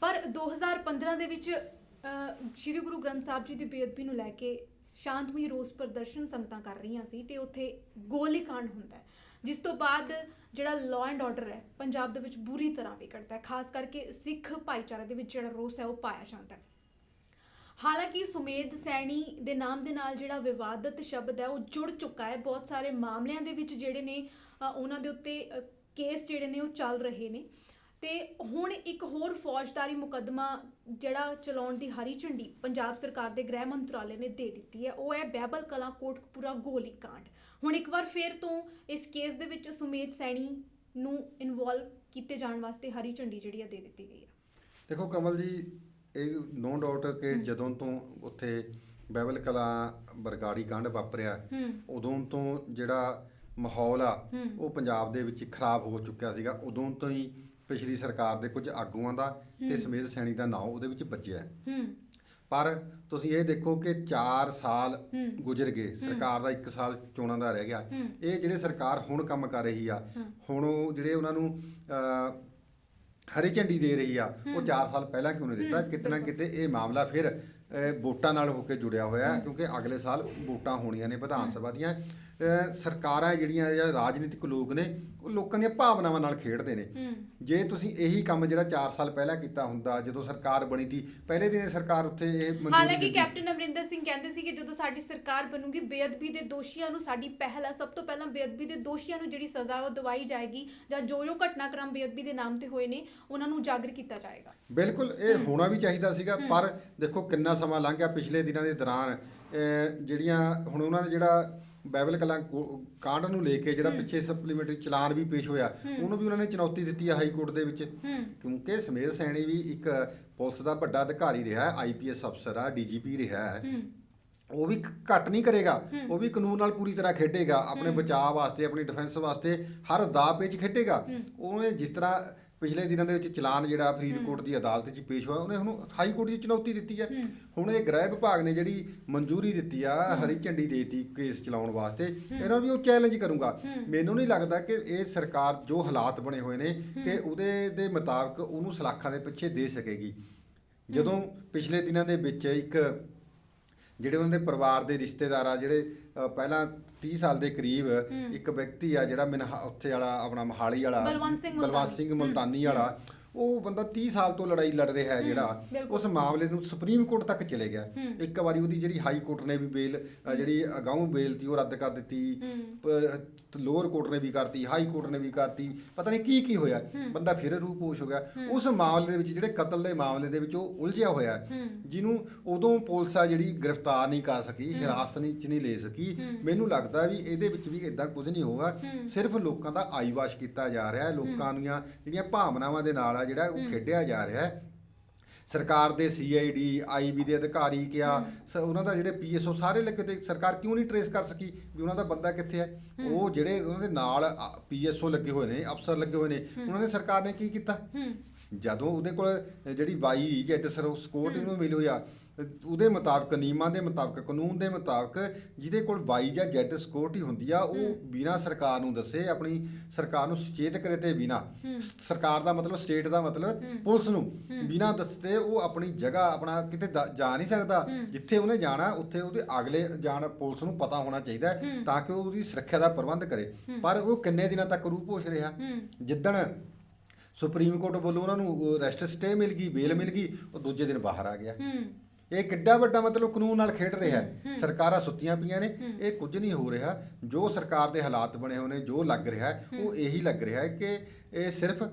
ਪਰ 2015 ਦੇ ਵਿੱਚ ਸ਼੍ਰੀ ਗੁਰੂ ਗ੍ਰੰਥ ਸਾਹਿਬ ਜੀ ਦੀ ਬੇਅਦਬੀ ਨੂੰ ਲੈ ਕੇ ਸ਼ਾਂਤਮਈ ਰੋਸ ਪ੍ਰਦਰਸ਼ਨ ਸੰਗਤਾਂ ਕਰ ਰਹੀਆਂ ਸੀ ਤੇ ਉੱਥੇ ਗੋਲੀकांड ਹੁੰਦਾ ਹੈ, ਜਿਸ ਤੋਂ ਬਾਅਦ ਜਿਹੜਾ ਲਾਅ ਐਂਡ ਆਰਡਰ ਹੈ ਪੰਜਾਬ ਦੇ ਵਿੱਚ ਬੁਰੀ ਤਰ੍ਹਾਂ ਵਿਗੜਦਾ ਹੈ। ਖਾਸ ਕਰਕੇ ਸਿੱਖ ਭਾਈਚਾਰੇ ਦੇ ਵਿੱਚ ਜਿਹੜਾ ਰੋਸ ਹੈ ਉਹ ਪਾਇਆ ਜਾਂਦਾ ਹੈ। ਹਾਲਾਂਕਿ ਸੁਮੇਧ ਸੈਣੀ ਦੇ ਨਾਮ ਦੇ ਨਾਲ ਜਿਹੜਾ ਵਿਵਾਦਤ ਸ਼ਬਦ ਹੈ ਉਹ ਜੁੜ ਚੁੱਕਾ ਹੈ। ਬਹੁਤ ਸਾਰੇ ਮਾਮਲਿਆਂ ਦੇ ਵਿੱਚ ਜਿਹੜੇ ਨੇ ਉਹਨਾਂ ਦੇ ਉੱਤੇ ਕੇਸ ਜਿਹੜੇ ਨੇ ਉਹ ਚੱਲ ਰਹੇ ਨੇ ਤੇ ਹੁਣ ਇੱਕ ਹੋਰ ਫੌਜਦਾਰੀ ਮੁਕੱਦਮਾ ਜਿਹੜਾ ਚਲਾਉਣ ਦੀ ਹਰੀ ਝੰਡੀ ਪੰਜਾਬ ਸਰਕਾਰ ਦੇ ਗ੍ਰਹਿ ਮੰਤਰਾਲੇ ਨੇ ਦੇ ਦਿੱਤੀ ਹੈ। ਉਹ ਹੈ ਬਹਿਬਲ ਕਲਾਂ ਕੋਟਕਪੂਰਾ ਗੋਲੀकांड। ਹੁਣ ਇੱਕ ਵਾਰ ਫਿਰ ਤੋਂ ਇਸ ਕੇਸ ਦੇ ਵਿੱਚ ਸੁਮੇਧ ਸੈਣੀ ਨੂੰ ਇਨਵੋਲਵ ਕੀਤੇ ਜਾਣ ਵਾਸਤੇ ਹਰੀ ਝੰਡੀ ਜਿਹੜੀ ਹੈ ਦੇ ਦਿੱਤੀ ਗਈ ਹੈ। ਦੇਖੋ ਕਮਲ ਜੀ, ਇਹ ਨੋ ਡਾਊਟ ਕਿ ਜਦੋਂ ਤੋਂ ਉੱਥੇ ਬਹਿਬਲ ਕਲਾਂ ਬਰਗਾੜੀ ਕਾਂਡ ਵਾਪਰਿਆ ਉਦੋਂ ਤੋਂ ਜਿਹੜਾ ਮਾਹੌਲ ਆ ਉਹ ਪੰਜਾਬ ਦੇ ਵਿੱਚ ਖਰਾਬ ਹੋ ਚੁੱਕਿਆ ਸੀਗਾ। ਉਦੋਂ ਤੋਂ ਹੀ ਪਿਛਲੀ ਸਰਕਾਰ ਦੇ ਕੁਝ ਆਗੂਆਂ ਦਾ ਤੇ ਸੁਮੇਧ ਸੈਣੀ ਦਾ ਨਾਂ ਉਹਦੇ ਵਿੱਚ ਵੱਜਿਆ। ਪਰ ਤੁਸੀਂ ਇਹ ਦੇਖੋ ਕਿ 4 ਸਾਲ ਗੁਜ਼ਰ ਗਏ, ਸਰਕਾਰ ਦਾ 1 ਸਾਲ ਚੋਣਾਂ ਦਾ ਰਹਿ ਗਿਆ। ਇਹ ਜਿਹੜੇ ਸਰਕਾਰ ਹੁਣ ਕੰਮ ਕਰ ਰਹੀ ਆ, ਹੁਣ ਉਹ ਜਿਹੜੇ ਉਹਨਾਂ ਨੂੰ ਹਰੀ ਝੰਡੀ ਦੇ ਰਹੀ ਆ, ਉਹ 4 ਸਾਲ ਪਹਿਲਾਂ ਕਿਉਂ ਨਹੀਂ ਦਿੱਤਾ? ਕਿਤੇ ਨਾ ਕਿਤੇ ਇਹ ਮਾਮਲਾ ਫਿਰ ਵੋਟਾਂ ਨਾਲ ਹੋ ਕੇ ਜੁੜਿਆ ਹੋਇਆ, ਕਿਉਂਕਿ ਅਗਲੇ ਸਾਲ ਵੋਟਾਂ ਹੋਣੀਆਂ ਨੇ ਵਿਧਾਨ ਸਭਾ ਦੀਆਂ। ਸਰਕਾਰਾਂ ਜਿਹੜੀਆਂ ਜਾਂ ਰਾਜਨੀਤਿਕ ਲੋਕ ਨੇ ਉਹ ਲੋਕਾਂ ਦੀਆਂ ਭਾਵਨਾਵਾਂ ਨਾਲ ਖੇਡਦੇ ਨੇ। ਜੇ ਤੁਸੀਂ ਇਹੀ ਕੰਮ ਜਿਹੜਾ 4 ਸਾਲ ਪਹਿਲਾਂ ਕੀਤਾ ਹੁੰਦਾ, ਜਦੋਂ ਸਰਕਾਰ ਬਣੀ ਸੀ ਪਹਿਲੇ ਦਿਨ ਸਰਕਾਰ ਉੱਥੇ ਇਹ ਹਾਲਾਂਕਿ ਕੈਪਟਨ ਅਮਰਿੰਦਰ ਸਿੰਘ ਕਹਿੰਦੇ ਸੀ ਕਿ ਜਦੋਂ ਸਾਡੀ ਸਰਕਾਰ ਬਣੂਗੀ ਬੇਅਦਬੀ ਦੇ ਦੋਸ਼ੀਆਂ ਨੂੰ, ਸਾਡੀ ਪਹਿਲ ਹੈ ਸਭ ਤੋਂ ਪਹਿਲਾਂ ਬੇਅਦਬੀ ਦੇ ਦੋਸ਼ੀਆਂ ਨੂੰ ਜਿਹੜੀ ਸਜ਼ਾ ਉਹ ਦਵਾਈ ਜਾਏਗੀ, ਜਾਂ ਜੋ ਘਟਨਾਕ੍ਰਮ ਬੇਅਦਬੀ ਦੇ ਨਾਮ ਤੇ ਹੋਏ ਨੇ ਉਹਨਾਂ ਨੂੰ ਉਜਾਗਰ ਕੀਤਾ ਜਾਏਗਾ। ਬਿਲਕੁਲ ਇਹ ਹੋਣਾ ਵੀ ਚਾਹੀਦਾ ਸੀਗਾ। ਪਰ ਦੇਖੋ ਕਿੰਨਾ ਸਮਾਂ ਲੰਘ ਗਿਆ ਪਿਛਲੇ ਦਿਨਾਂ ਦੇ ਦੌਰਾਨ। ਜਿਹੜੀਆਂ ਹੁਣ ਉਹਨਾਂ ਨੇ ਜਿਹੜਾ ਬਹਿਬਲ ਕਲਾਂ ਕਾਂਡ ਨੂੰ ਲੈ ਕੇ ਜਿਹੜਾ ਪਿੱਛੇ ਸਪਲੀਮੈਂਟਰੀ ਚਲਾਨ ਵੀ ਪੇਸ਼ ਹੋਇਆ, ਉਹਨੂੰ ਵੀ ਉਹਨਾਂ ਨੇ ਚੁਣੌਤੀ ਦਿੱਤੀ ਹੈ ਹਾਈ ਕੋਰਟ ਦੇ ਵਿੱਚ, ਕਿਉਂਕਿ ਸੁਮੇਧ ਸੈਣੀ ਵੀ ਇੱਕ ਪੁਲਿਸ ਦਾ ਵੱਡਾ ਅਧਿਕਾਰੀ ਰਿਹਾ, IPS ਅਫਸਰ ਆ, DGP ਰਿਹਾ ਹੈ। ਉਹ ਵੀ ਘੱਟ ਨਹੀਂ ਕਰੇਗਾ, ਉਹ ਵੀ ਕਾਨੂੰਨ ਨਾਲ ਪੂਰੀ ਤਰ੍ਹਾਂ ਖੇਡੇਗਾ, ਆਪਣੇ ਬਚਾਅ ਵਾਸਤੇ, ਆਪਣੀ ਡਿਫੈਂਸ ਵਾਸਤੇ ਹਰ ਦਾਅ ਪੇਚ ਖੇਡੇਗਾ। ਉਹਨੇ ਜਿਸ ਤਰ੍ਹਾਂ ਪਿਛਲੇ ਦਿਨਾਂ ਦੇ ਵਿੱਚ ਚਲਾਨ ਜਿਹੜਾ ਫਰੀਦਕੋਟ ਦੀ ਅਦਾਲਤ 'ਚ ਪੇਸ਼ ਹੋਇਆ, ਉਹਨੇ ਹੁਣ ਹਾਈ ਕੋਰਟ 'ਚ ਚੁਣੌਤੀ ਦਿੱਤੀ ਹੈ। ਹੁਣ ਇਹ ਗ੍ਰਹਿ ਵਿਭਾਗ ਨੇ ਜਿਹੜੀ ਮਨਜ਼ੂਰੀ ਦਿੱਤੀ ਆ, ਹਰੀ ਝੰਡੀ ਦੇ ਦਿੱਤੀ ਕੇਸ ਚਲਾਉਣ ਵਾਸਤੇ, ਇਹਨਾਂ ਵੀ ਉਹ ਚੈਲੰਜ ਕਰੂੰਗਾ। ਮੈਨੂੰ ਨਹੀਂ ਲੱਗਦਾ ਕਿ ਇਹ ਸਰਕਾਰ ਜੋ ਹਾਲਾਤ ਬਣੇ ਹੋਏ ਨੇ ਕਿ ਉਹਦੇ ਦੇ ਮੁਤਾਬਕ ਉਹਨੂੰ ਸਲਾਖਾਂ ਦੇ ਪਿੱਛੇ ਦੇ ਸਕੇਗੀ। ਜਦੋਂ ਪਿਛਲੇ ਦਿਨਾਂ ਦੇ ਵਿੱਚ ਇੱਕ ਜਿਹੜੇ ਉਹਨਾਂ ਦੇ ਪਰਿਵਾਰ ਦੇ ਰਿਸ਼ਤੇਦਾਰ ਆ, ਜਿਹੜੇ ਪਹਿਲਾਂ 30 ਸਾਲ ਦੇ ਕਰੀਬ ਇੱਕ ਵਿਅਕਤੀ ਆ ਜਿਹੜਾ ਉੱਥੇ ਵਾਲਾ ਆਪਣਾ ਮੋਹਾਲੀ ਵਾਲਾ ਬਲਵੰਤ ਸਿੰਘ ਮੁਲਤਾਨੀ ਵਾਲਾ, ਉਹ ਬੰਦਾ 30 ਸਾਲ ਤੋਂ ਲੜਾਈ ਲੜ ਰਿਹਾ ਹੈ ਜਿਹੜਾ ਬਿਲਕੁਲ। ਉਸ ਮਾਮਲੇ ਨੂੰ ਸੁਪਰੀਮ ਕੋਰਟ ਤੱਕ ਚਲੇ ਗਿਆ। ਇੱਕ ਵਾਰੀ ਉਹਦੀ ਜਿਹੜੀ ਹਾਈ ਕੋਰਟ ਨੇ ਵੀ ਬੇਲ ਜਿਹੜੀ ਅਗਾਊਂ ਬੇਲ ਤੀ ਉਹ ਰੱਦ ਕਰ ਦਿੱਤੀ, ਲੋਅਰ ਕੋਰਟ ਨੇ ਵੀ ਕਰਤੀ, ਹਾਈ ਕੋਰਟ ਨੇ ਵੀ ਕਰਤੀ, ਪਤਾ ਨਹੀਂ ਕੀ ਹੋਇਆ, ਬੰਦਾ ਫਿਰ ਰੂਪੋਸ਼ ਹੋ ਗਿਆ। ਉਸ ਮਾਮਲੇ ਦੇ ਵਿੱਚ ਜਿਹੜੇ ਕਤਲ ਦੇ ਮਾਮਲੇ ਦੇ ਵਿੱਚ ਉਹ ਉਲਝਿਆ ਹੋਇਆ ਜਿਹਨੂੰ ਉਦੋਂ ਪੁਲਿਸ ਆ ਜਿਹੜੀ ਗ੍ਰਿਫਤਾਰ ਨਹੀਂ ਕਰ ਸਕੀ, ਹਿਰਾਸਤ ਨਹੀਂ ਲੈ ਸਕੀ। ਮੈਨੂੰ ਲੱਗਦਾ ਵੀ ਇਹਦੇ ਵਿੱਚ ਵੀ ਇਦਾਂ ਕੁਝ ਨਹੀਂ ਹੋਗਾ, ਸਿਰਫ ਲੋਕਾਂ ਦਾ ਆਈਵਾਸ਼ ਕੀਤਾ ਜਾ ਰਿਹਾ ਹੈ, ਲੋਕਾਂ ਦੀਆਂ ਜਿਹੜੀਆਂ ਭਾਵਨਾਵਾਂ ਦੇ ਨਾਲ ਆ ਜਿਹੜਾ ਉਹ ਖੇਡਿਆ ਜਾ ਰਿਹਾ ਹੈ। ਸਰਕਾਰ ਦੇ CID IB ਦੇ ਅਧਿਕਾਰੀ ਕਿਹਾ ਉਹਨਾਂ ਦਾ ਜਿਹੜੇ PSO ਸਾਰੇ ਲੱਗੇ ਤੇ ਸਰਕਾਰ ਕਿਉਂ ਨਹੀਂ ਟਰੇਸ ਕਰ ਸਕੀ ਵੀ ਉਹਨਾਂ ਦਾ ਬੰਦਾ ਕਿੱਥੇ ਹੈ। ਉਹ ਜਿਹੜੇ ਉਹਨਾਂ ਦੇ ਨਾਲ PSO ਲੱਗੇ ਹੋਏ ਨੇ, ਅਫਸਰ ਲੱਗੇ ਹੋਏ ਨੇ, ਉਹਨਾਂ ਨੇ ਸਰਕਾਰ ਨੇ ਕੀ ਕੀਤਾ ਜਦੋਂ ਉਹਦੇ ਕੋਲ ਜਿਹੜੀ ਵਾਈ ਜੈਡ ਸਕੋਟ ਇਹਨੂੰ ਮਿਲੀ ਹੋਈ ਆ ਉਹਦੇ ਮੁਤਾਬਕ ਨਿਯਮਾਂ ਦੇ ਮੁਤਾਬਕ ਕਾਨੂੰਨ ਦੇ ਮੁਤਾਬਕ ਜਿਹਦੇ ਕੋਲ ਵਾਈ ਜਾਂ ਜੈਡ ਸਿਕਿਉਰਿਟੀ ਹੁੰਦੀ ਆ ਉਹ ਬਿਨਾਂ ਸਰਕਾਰ ਨੂੰ ਦੱਸੇ ਆਪਣੀ ਸਰਕਾਰ ਨੂੰ ਸੁਚੇਤ ਕਰੇ ਤੇ ਬਿਨਾਂ ਸਰਕਾਰ ਦਾ ਮਤਲਬ ਸਟੇਟ ਦਾ ਮਤਲਬ ਪੁਲਿਸ ਨੂੰ ਬਿਨਾਂ ਦੱਸਦੇ ਉਹ ਆਪਣੀ ਜਗ੍ਹਾ ਆਪਣਾ ਕਿਤੇ ਜਾ ਨਹੀਂ ਸਕਦਾ। ਜਿੱਥੇ ਉਹਨੇ ਜਾਣਾ ਉੱਥੇ ਉਹਦੇ ਅਗਲੇ ਜਾਣ ਪੁਲਿਸ ਨੂੰ ਪਤਾ ਹੋਣਾ ਚਾਹੀਦਾ ਤਾਂ ਕਿ ਉਹ ਉਹਦੀ ਸੁਰੱਖਿਆ ਦਾ ਪ੍ਰਬੰਧ ਕਰੇ। ਪਰ ਉਹ ਕਿੰਨੇ ਦਿਨਾਂ ਤੱਕ ਰੂਪੋਸ਼ ਰਿਹਾ। ਜਿੱਦਣ ਸੁਪਰੀਮ ਕੋਰਟ ਵੱਲੋਂ ਉਹਨਾਂ ਨੂੰ ਅਰੈਸਟ ਸਟੇ ਮਿਲ ਗਈ, ਬੇਲ ਮਿਲ ਗਈ, ਉਹ ਦੂਜੇ ਦਿਨ ਬਾਹਰ ਆ ਗਿਆ। ਇਹ ਕਿੱਡਾ ਵੱਡਾ ਮਤਲਬ ਕਾਨੂੰਨ ਨਾਲ ਖੇਡ ਰਿਹਾ ਹੈ। ਸਰਕਾਰਾਂ ਸੁੱਤੀਆਂ ਪਈਆਂ ਨੇ, ਇਹ ਕੁਝ ਨਹੀਂ ਹੋ ਰਿਹਾ। ਜੋ ਸਰਕਾਰ ਦੇ ਹਾਲਾਤ ਬਣੇ ਹੋਏ ਨੇ, ਜੋ ਲੱਗ ਰਿਹਾ ਉਹ ਇਹੀ ਲੱਗ ਰਿਹਾ ਹੈ ਕਿ ਇਹ ਸਿਰਫ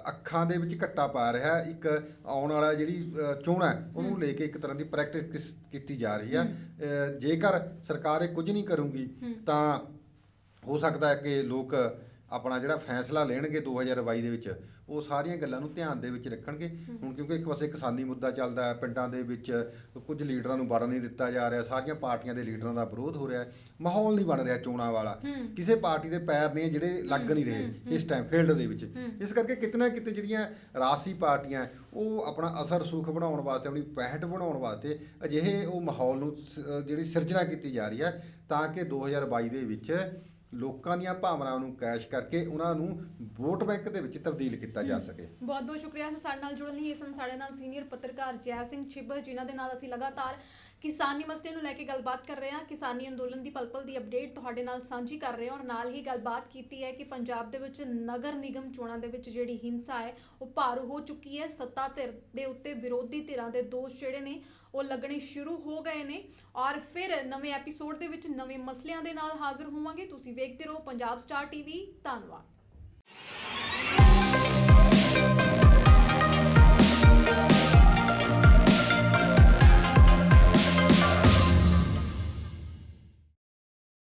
ਅੱਖਾਂ ਦੇ ਵਿੱਚ ਘੱਟਾ ਪਾ ਰਿਹਾ। ਇੱਕ ਆਉਣ ਵਾਲਾ ਜਿਹੜੀ ਚੋਣ ਹੈ ਉਹਨੂੰ ਲੈ ਕੇ ਇੱਕ ਤਰ੍ਹਾਂ ਦੀ ਪ੍ਰੈਕਟਿਸ ਕੀਤੀ ਜਾ ਰਹੀ ਆ। ਜੇਕਰ ਸਰਕਾਰ ਇਹ ਕੁਝ ਨਹੀਂ ਕਰੂਗੀ ਤਾਂ ਹੋ ਸਕਦਾ ਹੈ ਕਿ ਲੋਕ ਆਪਣਾ ਜਿਹੜਾ ਫੈਸਲਾ ਲੈਣਗੇ 2022 ਦੇ ਵਿੱਚ ਉਹ ਸਾਰੀਆਂ ਗੱਲਾਂ ਨੂੰ ਧਿਆਨ ਦੇ ਵਿੱਚ ਰੱਖਣਗੇ। ਹੁਣ ਕਿਉਂਕਿ ਇੱਕ ਪਾਸੇ ਕਿਸਾਨੀ ਮੁੱਦਾ ਚੱਲਦਾ ਹੈ, ਪਿੰਡਾਂ ਦੇ ਵਿੱਚ ਕੁਝ ਲੀਡਰਾਂ ਨੂੰ ਵੜਨ ਨਹੀਂ ਦਿੱਤਾ ਜਾ ਰਿਹਾ, ਸਾਰੀਆਂ ਪਾਰਟੀਆਂ ਦੇ ਲੀਡਰਾਂ ਦਾ ਵਿਰੋਧ ਹੋ ਰਿਹਾ, ਮਾਹੌਲ ਨਹੀਂ ਬਣ ਰਿਹਾ ਚੋਣਾਂ ਵਾਲਾ, ਕਿਸੇ ਪਾਰਟੀ ਦੇ ਪੈਰ ਨੇ ਜਿਹੜੇ ਲੱਗ ਨਹੀਂ ਰਹੇ ਇਸ ਟਾਈਮ ਫੀਲਡ ਦੇ ਵਿੱਚ। ਇਸ ਕਰਕੇ ਕਿਤੇ ਨਾ ਕਿਤੇ ਜਿਹੜੀਆਂ ਰਾਜਸੀ ਪਾਰਟੀਆਂ ਉਹ ਆਪਣਾ ਅਸਰ ਸੁਖ ਬਣਾਉਣ ਵਾਸਤੇ, ਆਪਣੀ ਪਹਿਟ ਬਣਾਉਣ ਵਾਸਤੇ ਅਜਿਹੇ ਉਹ ਮਾਹੌਲ ਨੂੰ ਜਿਹੜੀ ਸਿਰਜਣਾ ਕੀਤੀ ਜਾ ਰਹੀ ਹੈ ਤਾਂ ਕਿ 2022 ਦੇ ਵਿੱਚ ਲੋਕਾਂ ਦੀਆਂ ਭਾਵਨਾਵਾਂ ਨੂੰ ਕੈਸ਼ ਕਰਕੇ ਉਹਨਾਂ ਨੂੰ ਵੋਟ ਬੈਂਕ ਦੇ ਵਿੱਚ ਤਬਦੀਲ ਕੀਤਾ ਜਾ ਸਕੇ। ਬਹੁਤ ਬਹੁਤ ਸ਼ੁਕਰੀਆ ਸਾਡੇ ਨਾਲ ਜੁੜਨ ਲਈ। ਇਸ ਨੂੰ ਸਾਡੇ ਨਾਲ ਸੀਨੀਅਰ ਪੱਤਰਕਾਰ ਜੈ ਸਿੰਘ ਛਿੱਬਲ ਜਿਨ੍ਹਾਂ ਦੇ ਨਾਲ ਅਸੀਂ ਲਗਾਤਾਰ ਕਿਸਾਨੀ ਮਸਲੇ ਨੂੰ ਲੈ ਕੇ ਗੱਲਬਾਤ ਕਰ ਰਹੇ ਹਾਂ, ਕਿਸਾਨੀ ਅੰਦੋਲਨ ਦੀ ਪਲ-ਪਲ ਦੀ ਅਪਡੇਟ ਤੁਹਾਡੇ ਨਾਲ ਸਾਂਝੀ ਕਰ ਰਹੇ ਹਾਂ ਔਰ ਨਾਲ ਹੀ ਗੱਲਬਾਤ ਕੀਤੀ ਹੈ ਕਿ ਪੰਜਾਬ ਦੇ ਵਿੱਚ ਨਗਰ ਨਿਗਮ ਚੋਣਾਂ ਦੇ ਵਿੱਚ ਜਿਹੜੀ ਹਿੰਸਾ ਹੈ ਉਹ ਭਾਰੂ ਹੋ ਚੁੱਕੀ ਹੈ। ਸੱਤਾ ਧਿਰ ਦੇ ਉੱਤੇ ਵਿਰੋਧੀ ਧਿਰਾਂ ਦੇ ਦੋਸ਼ ਜਿਹੜੇ ਨੇ ਉਹ ਲੱਗਣੇ ਸ਼ੁਰੂ ਹੋ ਗਏ ਨੇ ਔਰ ਫਿਰ ਨਵੇਂ ਐਪੀਸੋਡ ਦੇ ਵਿੱਚ ਨਵੇਂ ਮਸਲਿਆਂ ਦੇ ਨਾਲ ਹਾਜ਼ਰ ਹੋਵਾਂਗੇ। ਤੁਸੀਂ ਵੇਖਦੇ ਰਹੋ ਪੰਜਾਬ ਸਟਾਰ TV। ਧੰਨਵਾਦ।